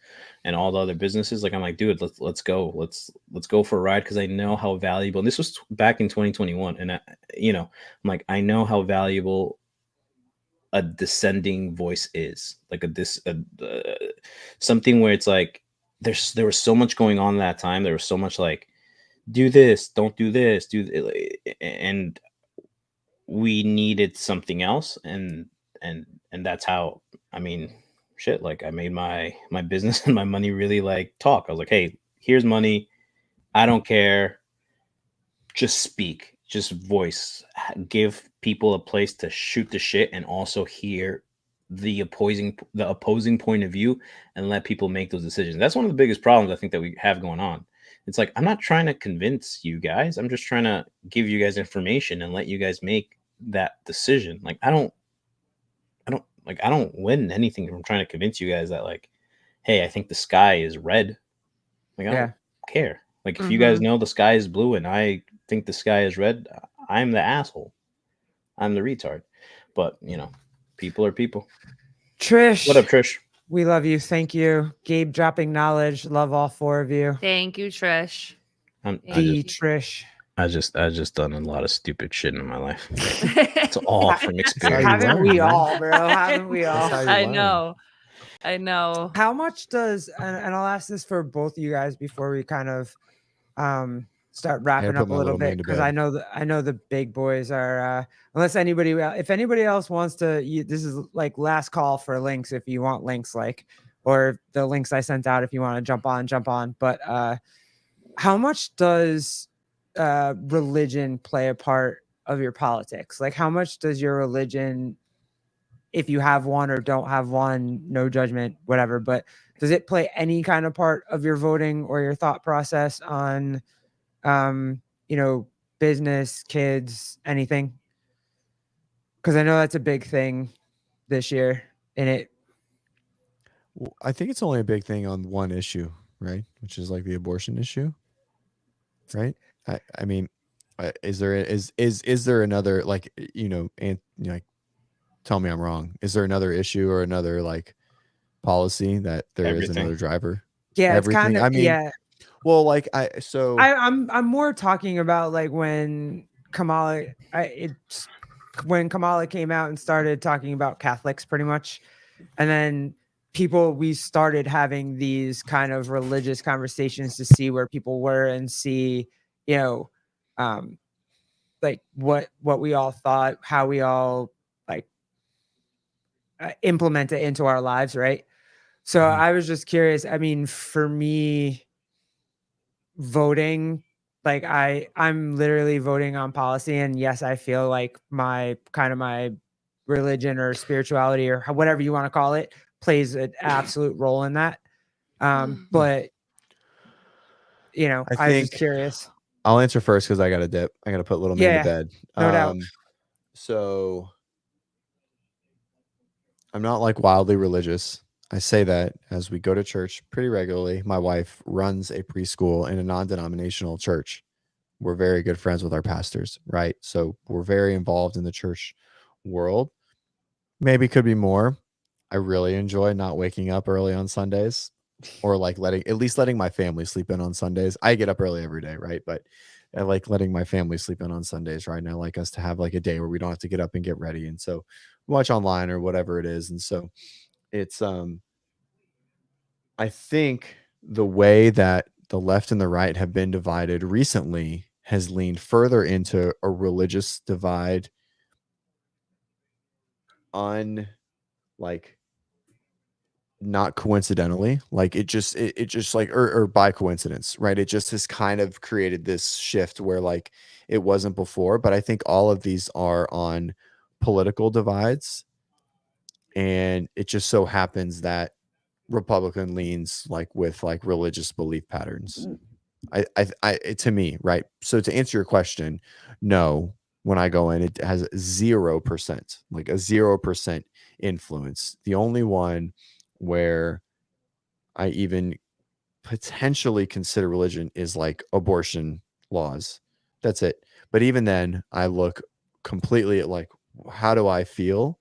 and all the other businesses. Like, I'm like, dude, let's go for a ride. Cause I know how valuable, and this was back in 2021. And I'm like, I know how valuable a descending voice is, like something where it's like, there was so much going on that time. There was so much like, do this, don't do this, and we needed something else. And that's how, I mean, shit, like I made my business and my money really like talk. I was like, hey, here's money. I don't care. Just speak, just voice, give people a place to shoot the shit and also hear the opposing point of view and let people make those decisions. That's one of the biggest problems I think that we have going on. It's like, I'm not trying to convince you guys. I'm just trying to give you guys information and let you guys make that decision. Like, I don't win anything from trying to convince you guys that like, hey, I think the sky is red. Like, I don't care. Like, if you guys know the sky is blue and I think the sky is red, I'm the asshole. I'm the retard. But, you know, people are people. Trish. What up, Trish? We love you. Thank you. Gabe dropping knowledge. Love all 4 of you. Thank you, Trish. Trish. I just done a lot of stupid shit in my life. It's all from experience. Haven't we all, bro? Haven't we all? I know. How much does, and I'll ask this for both of you guys before we kind of start wrapping up a little bit, because I know the big boys are unless if anybody else wants to, this is like last call for links if you want links, like, or the links I sent out if you want to jump on. But how much does religion play a part of your politics? Like, how much does your religion, if you have one or don't have one, no judgment, whatever, but does it play any kind of part of your voting or your thought process on business, kids, anything? Because I know that's a big thing this year, and I think it's only a big thing on one issue, right? Which is like the abortion issue, right? I mean, is there another like and like tell me I'm wrong. Is there another issue or another like policy that there is Everything. another driver? Yeah, it's kind Everything. of I mean, well, like I'm more talking about like when when Kamala came out and started talking about Catholics pretty much, and then we started having these kind of religious conversations to see where people were and see, you know, like what we all thought, how we all like implement it into our lives, right? So Mhm. I was just curious. I mean, for me, voting, I'm literally voting on policy, and yes, I feel like my religion or spirituality or whatever you want to call it plays an absolute role in that. But I I was just think curious. I'll answer first because I got to dip. I got to put little man to Yeah, bed. no doubt. So I'm not like wildly religious. I say that as we go to church pretty regularly. My wife runs a preschool in a non-denominational church. We're very good friends with our pastors, right? So we're very involved in the church world. Maybe could be more. I really enjoy not waking up early on Sundays or like letting my family sleep in on Sundays. I get up early every day, right? But I like letting my family sleep in on Sundays, right? And I like us to have like a day where we don't have to get up and get ready. And so watch online or whatever it is. And so it's I think the way that the left and the right have been divided recently has leaned further into a religious divide like not coincidentally, like it just like or by coincidence, right? It just has kind of created this shift where like it wasn't before, but I think all of these are on political divides, and it just so happens that Republican leans like with like religious belief patterns. To me, right? So to answer your question, no, when I go in, it has 0%, like a 0% influence. The only one where I even potentially consider religion is like abortion laws. That's it. But even then, I look completely at like, how do I feel?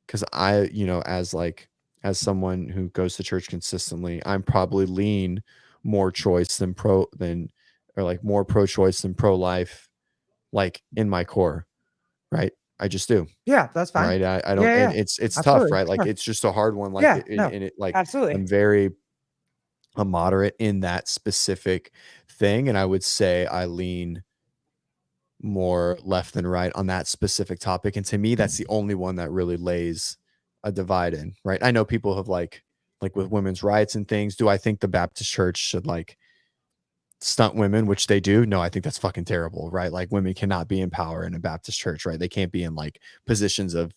Because as someone who goes to church consistently, I'm probably lean more choice than more pro choice than pro life, like in my core, right? I just do. Yeah, that's fine. Right. I don't, Yeah, and yeah, it's tough, absolutely. right? Like Yeah. it's just a hard one. Like Yeah, no, like absolutely. I'm very a moderate in that specific thing. And I would say I lean more left than right on that specific topic. And to me, that's the only one that really lays a divide in, right? I know people have like with women's rights and things. Do I think the Baptist church should like stunt women, which they do? No, I think that's fucking terrible, right? Like women cannot be in power in a Baptist church, right? They can't be in like positions of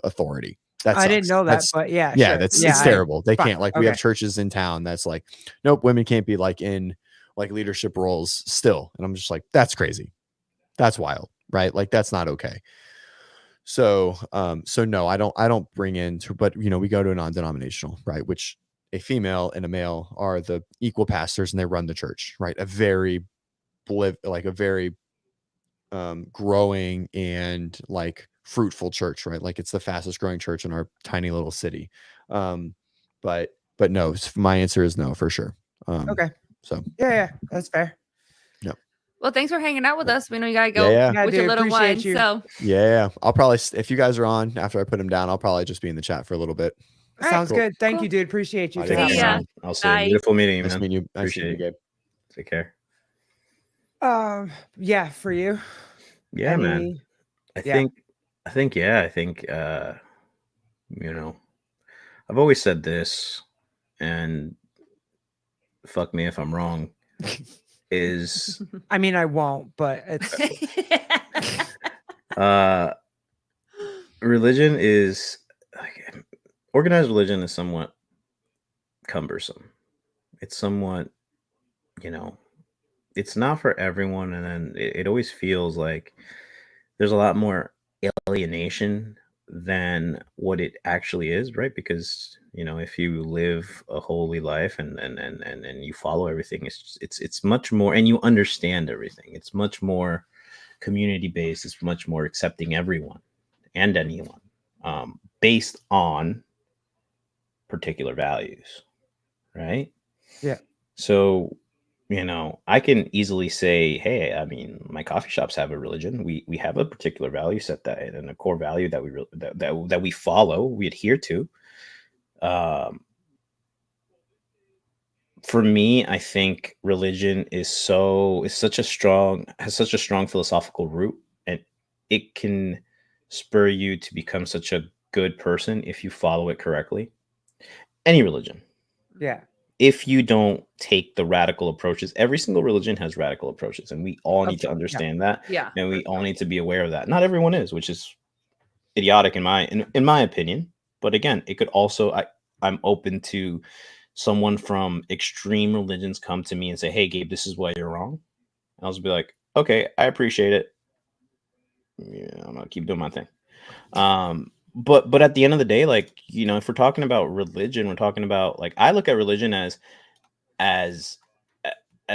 authority. That I didn't sucks. know that, That's but yeah, yeah, sure. that's Yeah, it's terrible. They fine. can't like we have Okay. churches in town that's like, nope, women can't be like in like leadership roles still. And I'm just like, that's crazy. That's wild, right? Like that's not okay. So no, I don't bring in but we go to a non-denominational, right? Which a female and a male are the equal pastors and they run the church, right? A very growing and like fruitful church, right? Like it's the fastest growing church in our tiny little city. But no, my answer is no for sure. Okay. So Yeah, that's fair. Well, thanks for hanging out with us. We know you gotta go Yeah. with your dude, little appreciate one. you. So Yeah, I'll probably if you guys are on after I put him down, I'll probably just be in the chat for a little bit. All right, Sounds cool. good. Thank Cool. you, dude. Appreciate you I'll for take See having care, ya. me. man. I'll say Bye. beautiful meeting you, Nice man. meeting you. Nice Appreciate meeting you, it. Gabe. Take care. Yeah, for you. Yeah, man. Any- I yeah. think I've always said this, and fuck me if I'm wrong, is I mean, I won't, but it's religion is like, organized religion is somewhat cumbersome. It's somewhat, it's not for everyone, and then it always feels like there's a lot more alienation than what it actually is, right? Because if you live a holy life and you follow everything, it's much more, and you understand everything. It's much more community based. It's much more accepting everyone and anyone, based on particular values, right? Yeah. So I can easily say, hey, I mean, my coffee shops have a religion. We have a particular value set that and a core value that that we follow, we adhere to. For me, I think religion has such a strong philosophical root, and it can spur you to become such a good person if you follow it correctly. Any religion. Yeah. If you don't take the radical approaches, every single religion has radical approaches, and we all Of need to course, yeah. understand that, Yeah. and we all need to be aware of that. Not everyone is, which is idiotic in my opinion. But again, it could also, I'm open to someone from extreme religions come to me and say, hey, Gabe, this is why you're wrong. I'll just be like, okay, I appreciate it. Yeah, I'm gonna keep doing my thing. But at the end of the day, like, if we're talking about religion, we're talking about, like, I look at religion as as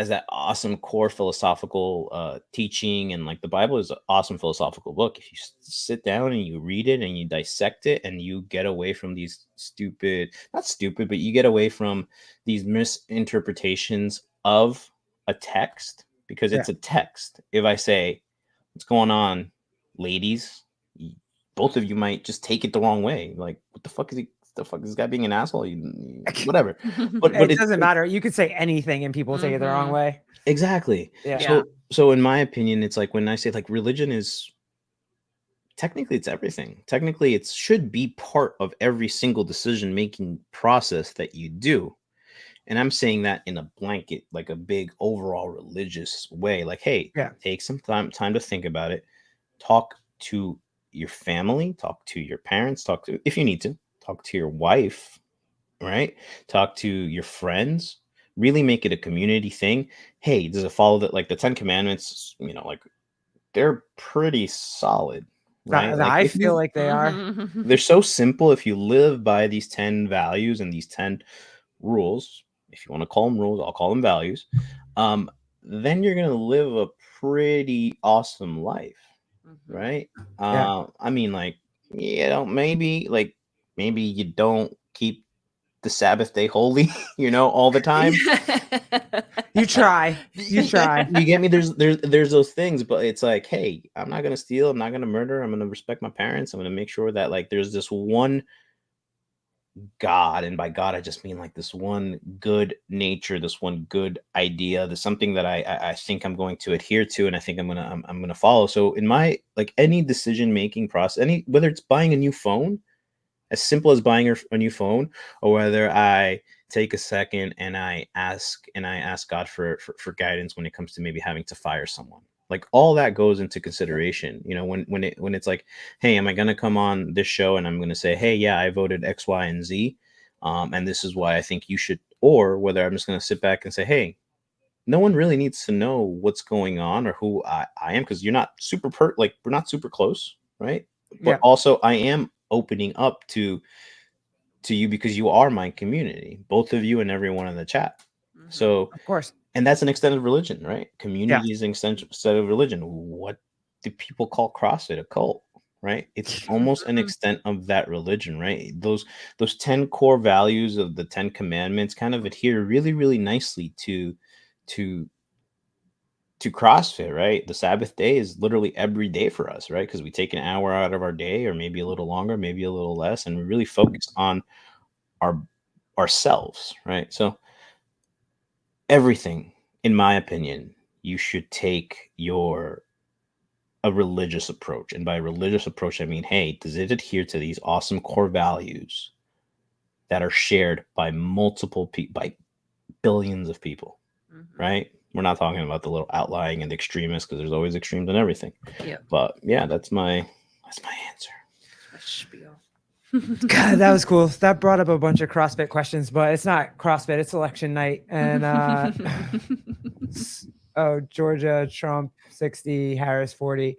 that awesome core philosophical teaching, and like the Bible is an awesome philosophical book. If you sit down and you read it and you dissect it and you get away from these not stupid, but you get away from these misinterpretations of a text, because it's a text. If I say, what's going on, ladies, both of you might just take it the wrong way. Like, what the fuck is he? The fuck is this guy being an asshole? Whatever. But It doesn't matter. You could say anything and people take it the wrong Mhm. way. Exactly. Yeah. So in my opinion, it's like when I say, like, religion is technically, it's everything. Technically, it should be part of every single decision making process that you do. And I'm saying that in a blanket, like a big overall religious way. Like, hey, Yeah. take some time to think about it. Talk to your family, talk to your parents, if you need to, talk to your wife, right? Talk to your friends. Really make it a community thing. Hey, does it follow that? Like the 10 Commandments, like, they're pretty solid, right? Like, I if feel you, like they are. Mhm. they're so simple. If you live by these 10 values and these 10 rules, if you want to call them rules, I'll call them values. Then you're gonna live a pretty awesome life, right? Yeah. I mean, like, maybe you don't keep the Sabbath day holy, all the time. You try. You try. You get me? There's those things, but it's like, hey, I'm not gonna steal, I'm not gonna murder, I'm gonna respect my parents, I'm gonna make sure that, like, there's this one God, and by God I just mean like this one good nature, this one good idea, there's something that I think I'm going to adhere to, and I think I'm gonna follow. So in my, like, any decision making process, whether it's buying a new phone, as simple as buying a new phone, or whether I take a second and I ask God for guidance when it comes to maybe having to fire someone. Like, all that goes into consideration. When it's like, hey, am I going to come on this show and I'm going to say, hey, yeah, I voted X, Y, and Z, and this is why I think you should, or whether I'm just going to sit back and say, hey, no one really needs to know what's going on or who I am, because you're not we're not super close, right? But Yeah. also, I am opening up to you because you are my community, both of you and everyone in the chat. So, Of course. and that's an extent of religion, right? Community is an extent of religion. What do people call CrossFit? A cult, right? It's almost an extent of that religion, right? Those 10 core values of the 10 commandments kind of adhere really, really nicely to CrossFit, right? The Sabbath day is literally every day for us, right? Because we take an hour out of our day, or maybe a little longer, maybe a little less, and we really focus on ourselves, right? So everything, in my opinion, you should take a religious approach. And by religious approach, I mean, hey, does it adhere to these awesome core values that are shared by multiple people, by billions of people, right? We're not talking about the little outlying and extremists, because there's always extremes in everything. Yeah. But yeah, that's my answer. Spiel. God, that was cool. That brought up a bunch of CrossFit questions, but it's not CrossFit, it's election night. And Georgia, Trump 60, Harris 40.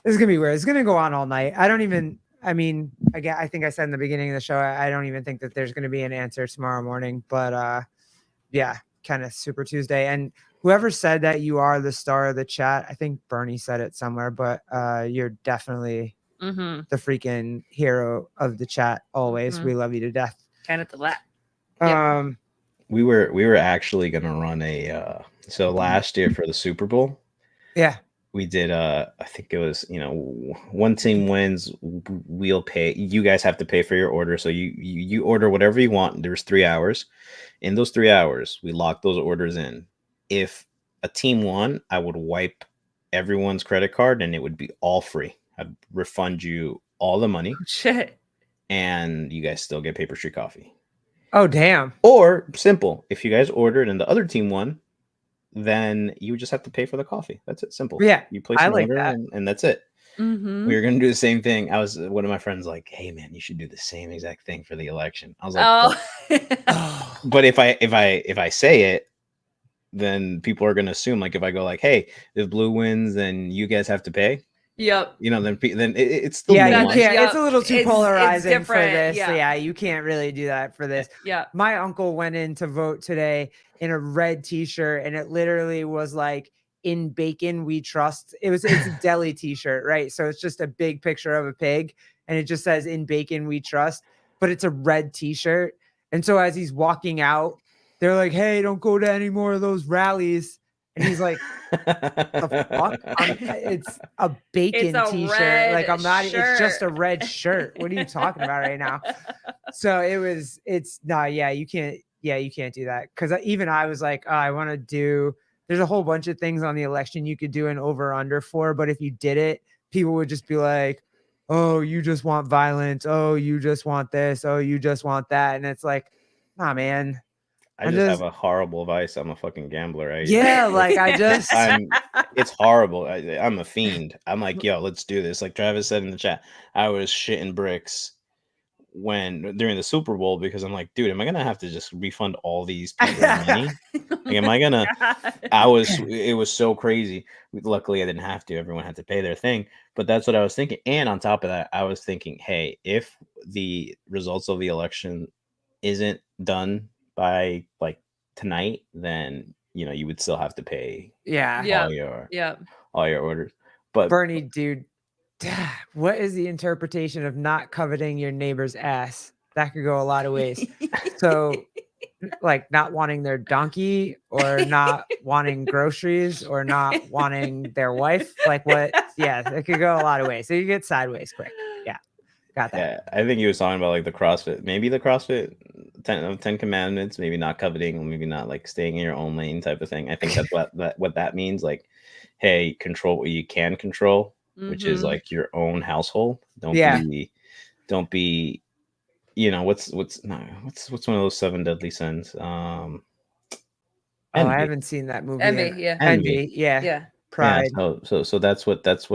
This is gonna be weird. It's gonna go on all night. I don't even I mean, again, I think I said in the beginning of the show, I don't even think that there's going to be an answer tomorrow morning. But yeah, kind of Super Tuesday. And whoever said that you are the star of the chat, I think Bernie said it somewhere, but you're definitely Mm-hmm. the freaking hero of the chat. Always, we love you to death. Kind of the lap. Yep. We were actually gonna run a so last year for the Super Bowl. Yeah. We did I think it was, one team wins, we'll pay, you guys have to pay for your order, so you order whatever you want. There's 3 hours. In those 3 hours, we locked those orders in. If a team won, I would wipe everyone's credit card and it would be all free. I'd refund you all the money Shit. and you guys still get Paper Street Coffee. Oh, damn. Or simple, if you guys ordered and the other team won, then you just have to pay for the coffee. That's it. Simple. Yeah, You place I an like order that. and that's it. Mm-hmm. We were gonna do the same thing. One of my friends like, hey man, you should do the same exact thing for the election. I was like, Oh. but if I say it, then people are gonna assume, like, if I go like, hey, if blue wins, then you guys have to pay. Yep. Then it's still Yeah, you nuanced. can't. Yep. It's a little too It's polarizing for different, this. yeah. Yeah, you can't really do that for this. Yeah. My uncle went in to vote today in a red t-shirt, and it literally was like, "In bacon we trust." It's a deli t-shirt, right? So it's just a big picture of a pig, and it just says "In bacon we trust," but it's a red t-shirt. And so as he's walking out, they're like, "Hey, don't go to any more of those rallies." And he's like, "The fuck? It's a bacon It's a t-shirt. red Like, I'm not. It's just a shirt." red shirt. What are you talking about right now?" So yeah, you can't. Yeah, you can't do that, because even I was like, oh, I want to do. There's a whole bunch of things on the election you could do an over under for, but if you did it, people would just be like, "Oh, you just want violence. Oh, you just want this. Oh, you just want that." And it's like, nah, man. I just have a horrible vice. I'm a fucking gambler. Yeah, like it's horrible. I'm a fiend. I'm like, yo, let's do this. Like Travis said in the chat, I was shitting bricks during the Super Bowl, because I'm like, dude, am I gonna have to just refund all these people money? Like, am I gonna? It was so crazy. Luckily, I didn't have to. Everyone had to pay their thing, but that's what I was thinking. And on top of that, I was thinking, hey, if the results of the election isn't done by like tonight, then you would still have to pay yeah. all your orders. But Bernie, dude, what is the interpretation of not coveting your neighbor's ass? That could go a lot of ways. So, like, not wanting their donkey, or not wanting groceries, or not wanting their wife. Like, what? Yeah, it could go a lot of ways. So you get sideways quick. Yeah, got that. yeah, I think he was talking about like the CrossFit, maybe the CrossFit 10 commandments, maybe not coveting, maybe not like staying in your own lane type of thing. I think that's what that means. Like, hey, control what you can control, which is like your own household. Don't be what's one of those 7 deadly sins? I Envy. haven't seen that movie. Envy, yet. yeah. Envy, yeah. Yeah. Pride. Yeah, so that's what it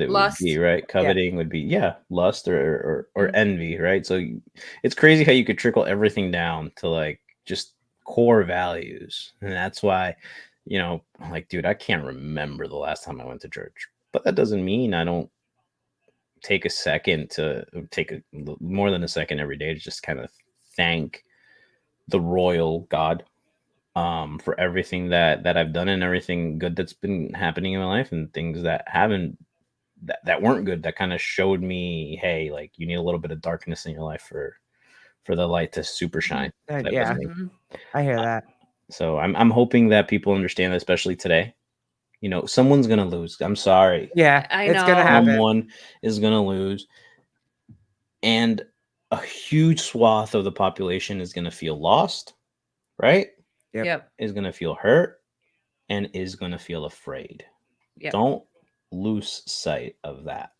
Lust. would be, right? Coveting would be lust or envy, right? So it's crazy how you could trickle everything down to like just core values, and that's why like, dude, I can't remember the last time I went to church, but that doesn't mean I don't take a second to more than a second every day to just kind of thank the royal God for everything that I've done and everything good that's been happening in my life, and things that weren't good, that kind of showed me, hey, like, you need a little bit of darkness in your life for the light to super shine. Yeah, Mhm. I hear that. So I'm hoping that people understand that, especially today. Someone's gonna lose. I'm sorry. Yeah, I it's gonna know. happen. Someone is gonna lose, and a huge swath of the population is gonna feel lost, right? Yep. Yep. Is gonna feel hurt, and is gonna feel afraid. Yep. Don't lose sight of that.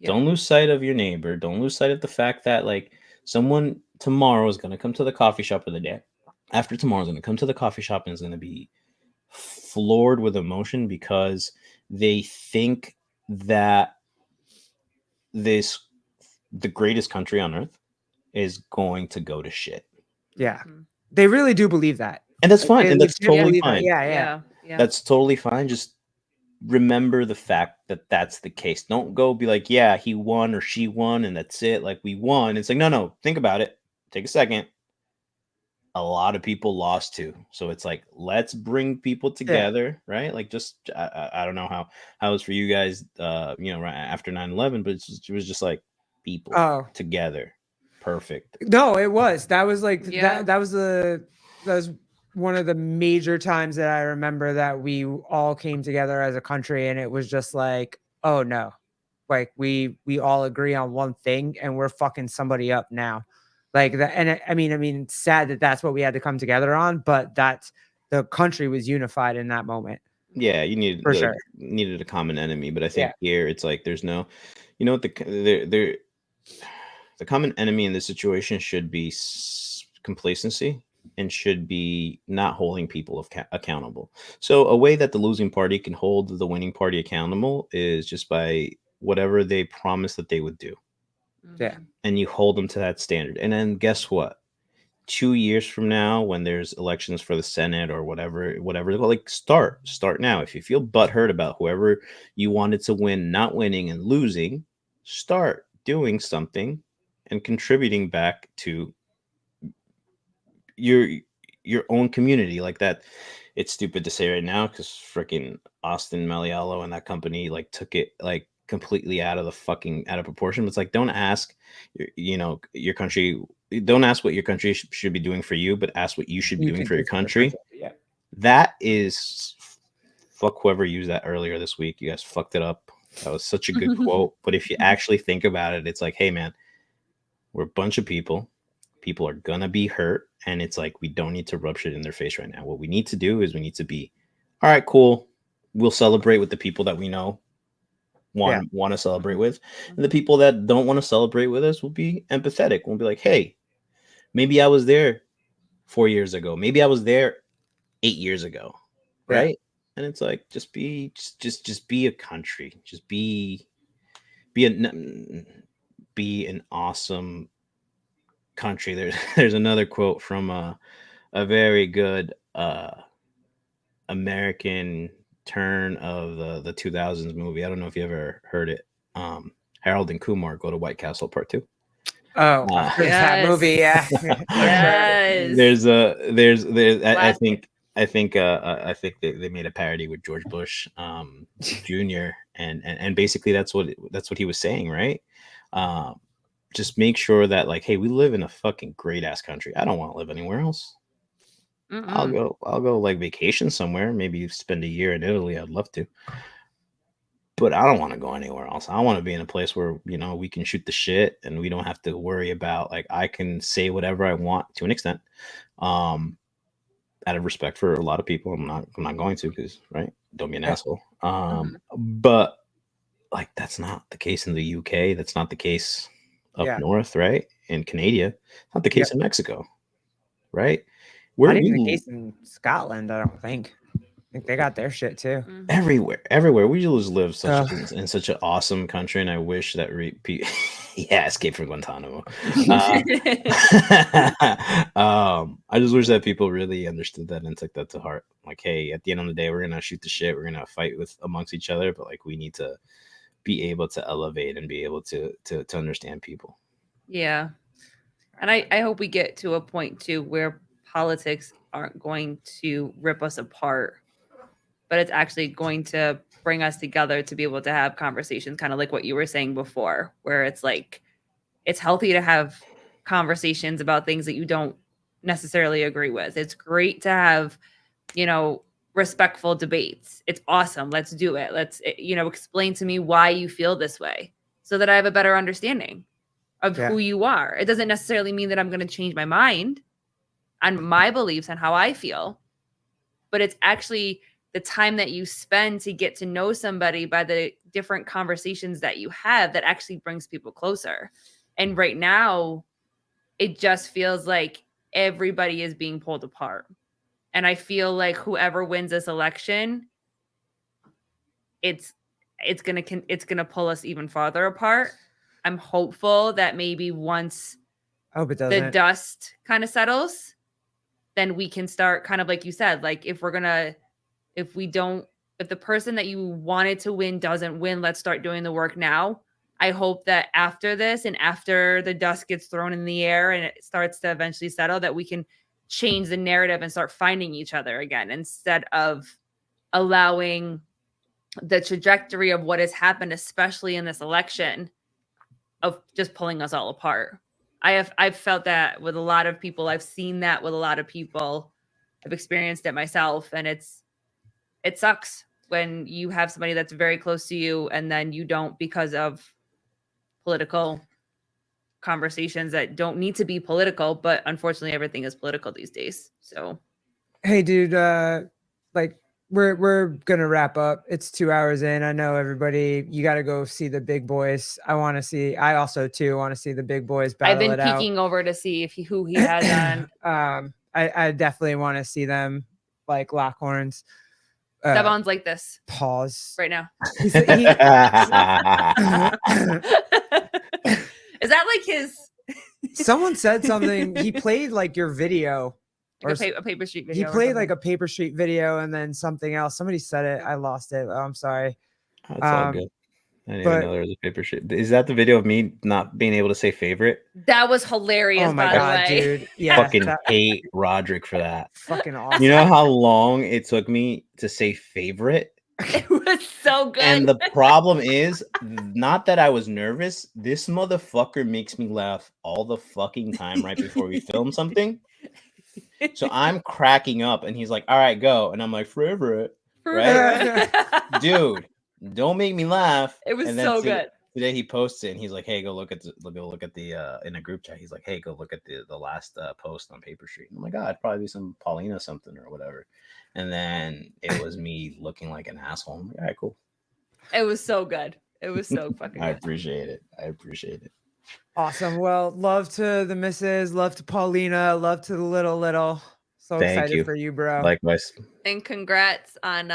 Yep. Don't lose sight of your neighbor. Don't lose sight of the fact that, like, someone tomorrow is gonna come to the coffee shop, or the day after tomorrow is gonna come to the coffee shop and is gonna be floored with emotion because they think that the greatest country on earth is going to go to shit. Yeah, Mhm. they really do believe that, And that's fine. They And that's legit totally believe that. fine. Yeah. That's totally fine. Just remember the fact that that's the case. Don't go be like, yeah, he won or she won and that's it. Like we won. It's like, no, think about it. Take a second. A lot of people lost too. So it's like, let's bring people together, right? Like just, I don't know how it was for you guys, right after 9/11, but it was just like people Oh together. Perfect. no, it was. That was like Yeah. that was one of the major times that I remember that we all came together as a country, and it was just like, oh no, like we all agree on one thing, and we're fucking somebody up now, like that. And I mean, it's sad that that's what we had to come together on, but that's the country was unified in that moment Yeah, you needed for sure. needed a common enemy, but I think Yeah. here it's like there's no, what the common enemy in this situation should be complacency and should be not holding people accountable. So a way that the losing party can hold the winning party accountable is just by whatever they promised that they would do, Yeah. and you hold them to that standard. And then guess what? 2 years from now, when there's elections for the Senate or whatever, like start now. If you feel butthurt about whoever you wanted to win not winning and losing, start doing something and contributing back to your own community. Like that, it's stupid to say right now because freaking Austin Malialo and that company like took it like completely out of proportion. But it's like, don't ask your country, don't ask what your country should be doing for you, but ask what you should be doing can for your do country. Yeah. That is, fuck whoever used that earlier this week. You guys fucked it up. That was such a good quote. But if you actually think about it, it's like, hey man, we're a bunch of people. People are gonna be hurt, and it's like we don't need to rub shit in their face right now. What we need to do is we need to be, all right, cool. We'll celebrate with the people that we know want to celebrate with, and the people that don't want to celebrate with us will be empathetic. We'll be like, hey, maybe I was there 4 years ago. Maybe I was there 8 years ago, right? Yeah. And it's like, just be a country. Just be an awesome country. There's another quote from a very good American turn of the 2000s movie. I don't know if you ever heard it. Harold and Kumar Go to White Castle Part 2. Oh, that movie. Yeah. Yes. I think they made a parody with George Bush Jr. and basically that's what he was saying, right? Just make sure that like, hey, we live in a fucking great ass country. I don't want to live anywhere else. I'll go like vacation somewhere, maybe spend a year in Italy. I'd love to. But I don't want to go anywhere else. I want to be in a place where, we can shoot the shit and we don't have to worry about, like, I can say whatever I want to an extent. Out of respect for a lot of people, I'm not going to, because, right, don't be an asshole. But like, that's not the case in the UK. That's not the case up north, right? In Canada, not the case in Mexico, right? Not even the case in Scotland, I don't think. I think they got their shit too. Everywhere. We just live in such an awesome country, and I wish that Escape from Guantanamo. I just wish that people really understood that and took that to heart. Like, hey, at the end of the day, we're gonna shoot the shit, we're gonna fight amongst each other, but like, we need to be able to elevate and be able to understand people. Yeah. And I hope we get to a point too where politics aren't going to rip us apart, but it's actually going to bring us together to be able to have conversations, kind of like what you were saying before, where it's like, it's healthy to have conversations about things that you don't necessarily agree with. It's great to have, respectful debates. It's awesome. Let's do it. Let's, explain to me why you feel this way so that I have a better understanding of who you are. It doesn't necessarily mean that I'm going to change my mind on my beliefs and how I feel, but it's actually the time that you spend to get to know somebody by the different conversations that you have that actually brings people closer. And right now, it just feels like everybody is being pulled apart. And I feel like whoever wins this election, it's gonna pull us even farther apart. I'm hopeful that maybe once the dust kind of settles, then we can start, kind of like you said, like if if the person that you wanted to win doesn't win, let's start doing the work now. I hope that after this and after the dust gets thrown in the air and it starts to eventually settle, that we can change the narrative and start finding each other again, instead of allowing the trajectory of what has happened, especially in this election, of just pulling us all apart. I've felt that with a lot of people. I've seen that with a lot of people. I've experienced it myself, and it sucks when you have somebody that's very close to you and then you don't, because of political conversations that don't need to be political, but unfortunately everything is political these days. So Hey, dude, like we're gonna wrap up. It's 2 hours in. I know everybody. You got to go see the big boys. I also too want to see the big boys battle I've been it out. peeking over to see if who he has on. I definitely want to see them like lock horns. Devon's like this Pause. right now. He's- Is that like his Someone said something. He played like your video. like a paper street video? He or played something? like a Paper Street video and then something else. Somebody said it. I lost it. Oh, I'm sorry. That's all Um, good. I didn't but- even know there was a paper sheet. Is that the video of me not being able to say favorite? That was hilarious. Oh my by god, the way. dude. Yeah. Fucking that- hate Roderick for that. fucking awesome. You know how long it took me to say favorite? It was so good. And the problem is not that I was nervous. This motherfucker makes me laugh all the fucking time right before we film something. So I'm cracking up and he's like, all right, go. And I'm like, favorite. right? Dude, don't make me laugh. It was And then so good. Today he posts it and he's like, hey, go look at the in a group chat. He's like, hey, go look at the last post on Paper Street. And I'm like, oh, it'd probably be some Paulina something or whatever. And then it was me looking like an asshole. I'm like, all right, cool. It was so good. It was so fucking I good. appreciate it. I appreciate it. Awesome. Well, love to the missus, love to Paulina, love to the little. So Thank excited you. for you, bro. Likewise. And congrats on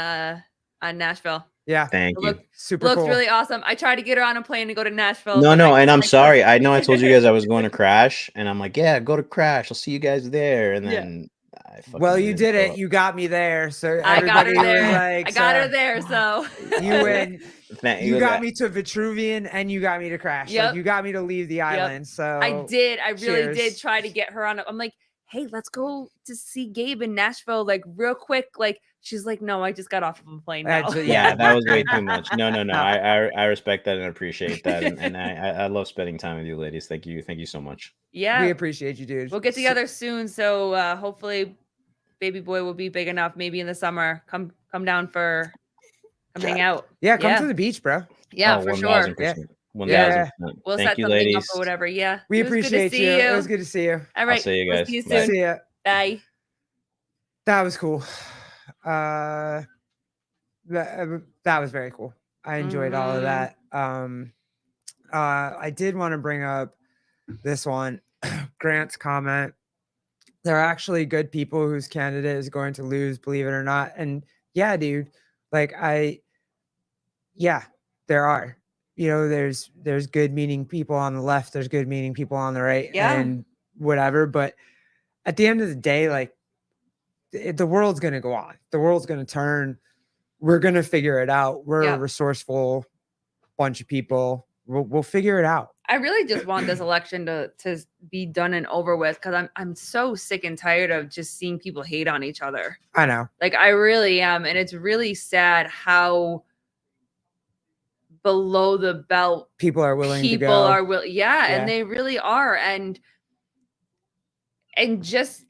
Nashville. yeah, Thank you. Look, super looks cool. really awesome. I tried to get her on a plane to go to Nashville. No, but no, I and I'm couldn't. sorry. I know I told you guys I was going to Crash, and I'm like, yeah, go to Crash. I'll see you guys there. And Yeah. then I fucking Well, you didn't did show it. You got me there. So I got her everybody there. was like, I got so her there. So You win. up. Thank You for got that. me to Vitruvian and you got me to Crash. Yep. Like, you got me to leave the island. So I did. I really did cheers. try to get her on. I'm like, hey, let's go to see Gabe in Nashville, like real quick. Like, she's like, no, I just got off of a plane now. Yeah, that was way too much. No. I respect that and appreciate that, and I love spending time with you, ladies. Thank you so much. Yeah. We appreciate you, dude. We'll get together soon. So hopefully baby boy will be big enough, maybe in the summer. Come down for hang out. Yeah, come Yeah. to the beach, bro. Yeah, Oh, for 1000%. sure. 1000%. We'll Thank set you, something ladies. up or whatever. Yeah. We It was good to appreciate see you. It was good to see you. All right. see you we'll guys. See you Bye. soon. See ya. Bye. That was cool. That was very cool. I enjoyed all of Mhm. that. I did want to bring up this one, Grant's comment. There are actually good people whose candidate is going to lose, believe it or not. And yeah, dude, like there are. You know, there's good meaning people on the left, there's good meaning people on the right, Yeah. and whatever. But at the end of the day, like the world's gonna go on. The world's gonna turn. We're gonna figure it out. We're Yeah. a resourceful bunch of people. We'll figure it out. I really just want this election to be done and over with, because I'm so sick and tired of just seeing people hate on each other. I know. Like, I really am. And it's really sad how below the belt People are willing to people go. are Yeah. and they really are. And just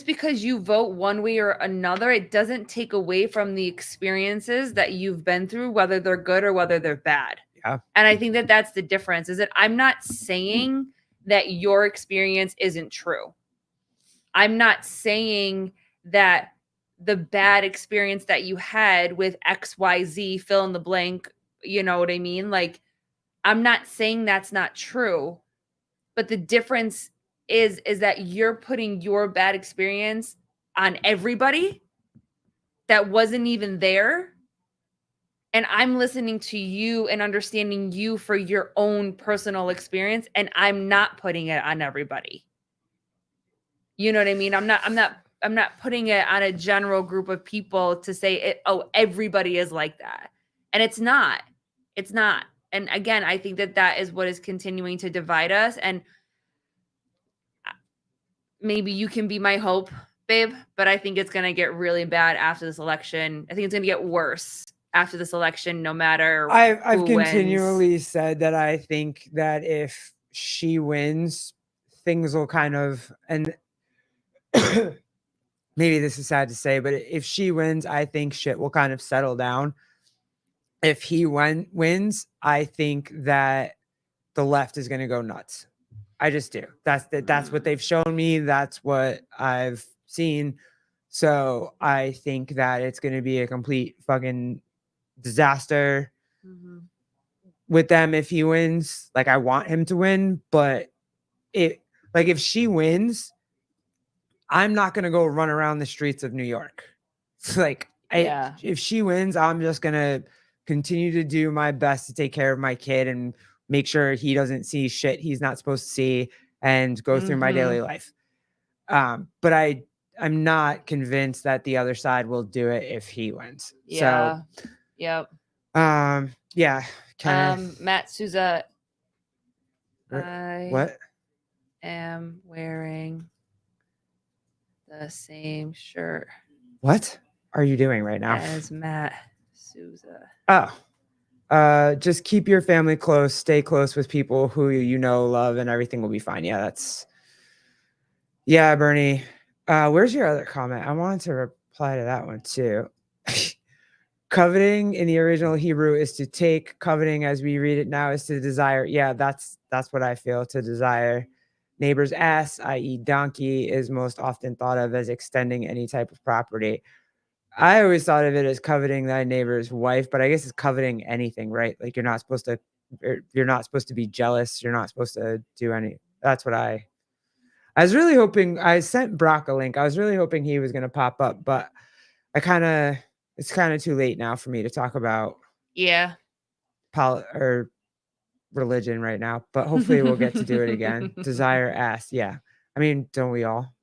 because you vote one way or another, it doesn't take away from the experiences that you've been through, whether they're good or whether they're bad. Yeah. And I think that that's the difference, is that I'm not saying that your experience isn't true. I'm not saying that the bad experience that you had with XYZ, fill in the blank, you know what I mean? Like, I'm not saying that's not true, but the difference is that you're putting your bad experience on everybody that wasn't even there. And I'm listening to you and understanding you for your own personal experience, and I'm not putting it on everybody. You know what I mean? I'm not not putting it on a general group of people to say it, oh, everybody is like that. And it's not. It's not. And again, I think that is what is continuing to divide us. And maybe you can be my hope, babe, but I think it's going to get really bad after this election. I think it's going to get worse after this election, no matter I've who wins. continually said that I think that if she wins, things will kind of, and maybe this is sad to say, but if she wins, I think shit will kind of settle down. If he wins, I think that the left is going to go nuts. I just do. That's what they've shown me. That's what I've seen. So I think that it's going to be a complete fucking disaster Mhm. with them if he wins. Like, I want him to win, but if she wins, I'm not going to go run around the streets of New York. Like, Yeah. if she wins, I'm just going to continue to do my best to take care of my kid and make sure he doesn't see shit he's not supposed to see and go through my daily life. But I'm not convinced that the other side will do it if he wins. Yeah. Yep. So, yeah. Kenneth, Matt Souza. What? I what? am wearing the same shirt What are you doing right now? as Matt Souza. Oh, just keep your family close, stay close with people who you know, love, and everything will be fine. Yeah, Bernie. Where's your other comment? I wanted to reply to that one too. Coveting in the original Hebrew is to take. Coveting, as we read it now, is to desire. Yeah, that's what I feel. To desire. Neighbor's ass, i.e., donkey, is most often thought of as extending any type of property. I always thought of it as coveting thy neighbor's wife, but I guess it's coveting anything, right? Like, you're not supposed to be jealous. You're not supposed to do any. That's what I was really hoping. I sent Brock a link. I was really hoping he was going to pop up, but it's kind of too late now for me to talk about Yeah. or religion right now, but hopefully we'll get to do it again. Desire ass. Yeah. I mean, don't we all?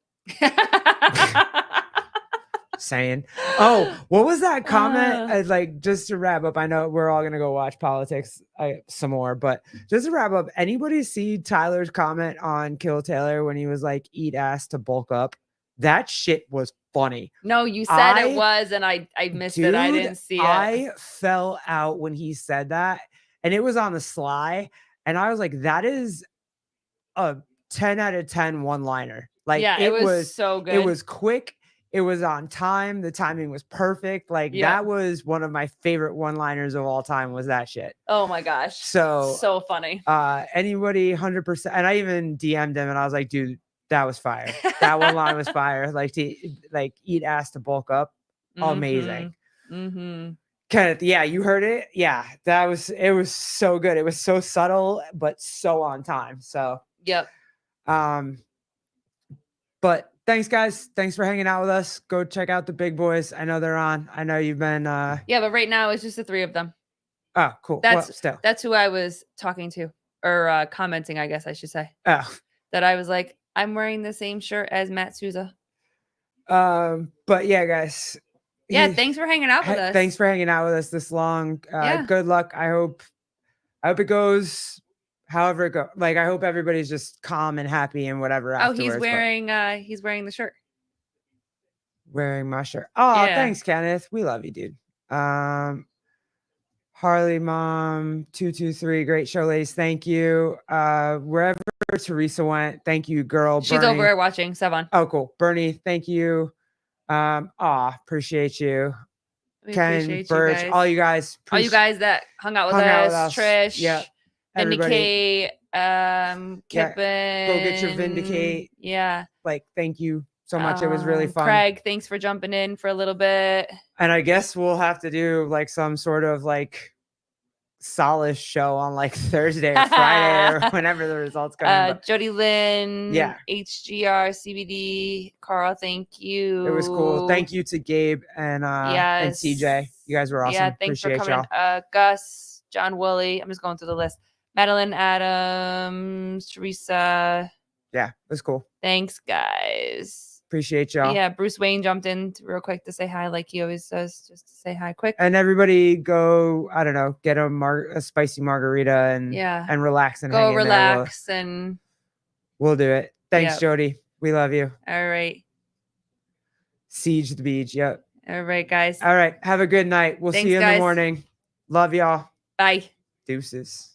Saying, oh, what was that comment? Like, just to wrap up, I know we're all gonna go watch politics some more, but just to wrap up, anybody see Tyler's comment on Kill Taylor when he was like, eat ass to bulk up? That shit was funny. No, you said it was, and I missed it. I Dude, didn't see it. I fell out when he said that, and it was on the sly, and I was like, that is a 10 out of 10 one-liner. Like, yeah, it was so good. It was quick. It was on time. The timing was perfect. Like, that was one of my favorite one-liners of all time, was that shit. Oh my gosh. So funny. Anybody 100%. And I even DM'd him and I was like, dude, that was fire. That one line was fire. Like, eat ass to bulk up. Amazing. Mm-hmm. Kenneth, yeah, you heard it. Yeah, it was so good. It was so subtle, but so on time. So, yep. But thanks, guys. Thanks for hanging out with us. Go check out the big boys. I know they're on. I know you've been. Yeah, but right now it's just the three of them. Oh, cool. That's who I was talking to, or commenting, I guess I should say. Oh. That I was like, I'm wearing the same shirt as Matt Souza. But yeah, guys. Yeah, thanks for hanging out with us. Thanks for hanging out with us this long. Good luck. I hope it goes however it goes. Like, I hope everybody's just calm and happy and whatever. He's wearing the shirt. Wearing my shirt. Oh, thanks, Kenneth. We love you, dude. Harley Mom 223, great show, ladies. Thank you. Wherever Teresa went, thank you, girl. She's Bernie. over there watching. Sevan. Oh, cool. Bernie, thank you. Appreciate you. Ken, Birch, all you guys. All you guys that hung out with us. Trish. Yeah. Vindicate. Kippen. Go get your Vindicate. Yeah. Like, thank you so much. It was really fun. Craig, thanks for jumping in for a little bit. And I guess we'll have to do like some sort of like Solace show on like Thursday or Friday or whenever the results come in. Jody Lynn, yeah, HGR, CBD, Carl, thank you. It was cool. Thank you to Gabe and CJ. You guys were awesome. Yeah, thanks Appreciate for coming. Y'all. Gus, John Woolley. I'm just going through the list. Madeline Adams, Teresa. Yeah, it was cool. Thanks, guys. Appreciate y'all. Yeah, Bruce Wayne jumped in real quick to say hi, like he always does, just to say hi quick. And everybody go, I don't know, get a spicy margarita and Yeah. and relax and Go hang in there. relax and We'll do it. Thanks, Yep. Jody. We love you. all right. Siege the beach. Yep. All right, guys. All right. Have a good night. We'll Thanks, see you in guys. the morning. Love y'all. Bye. Deuces.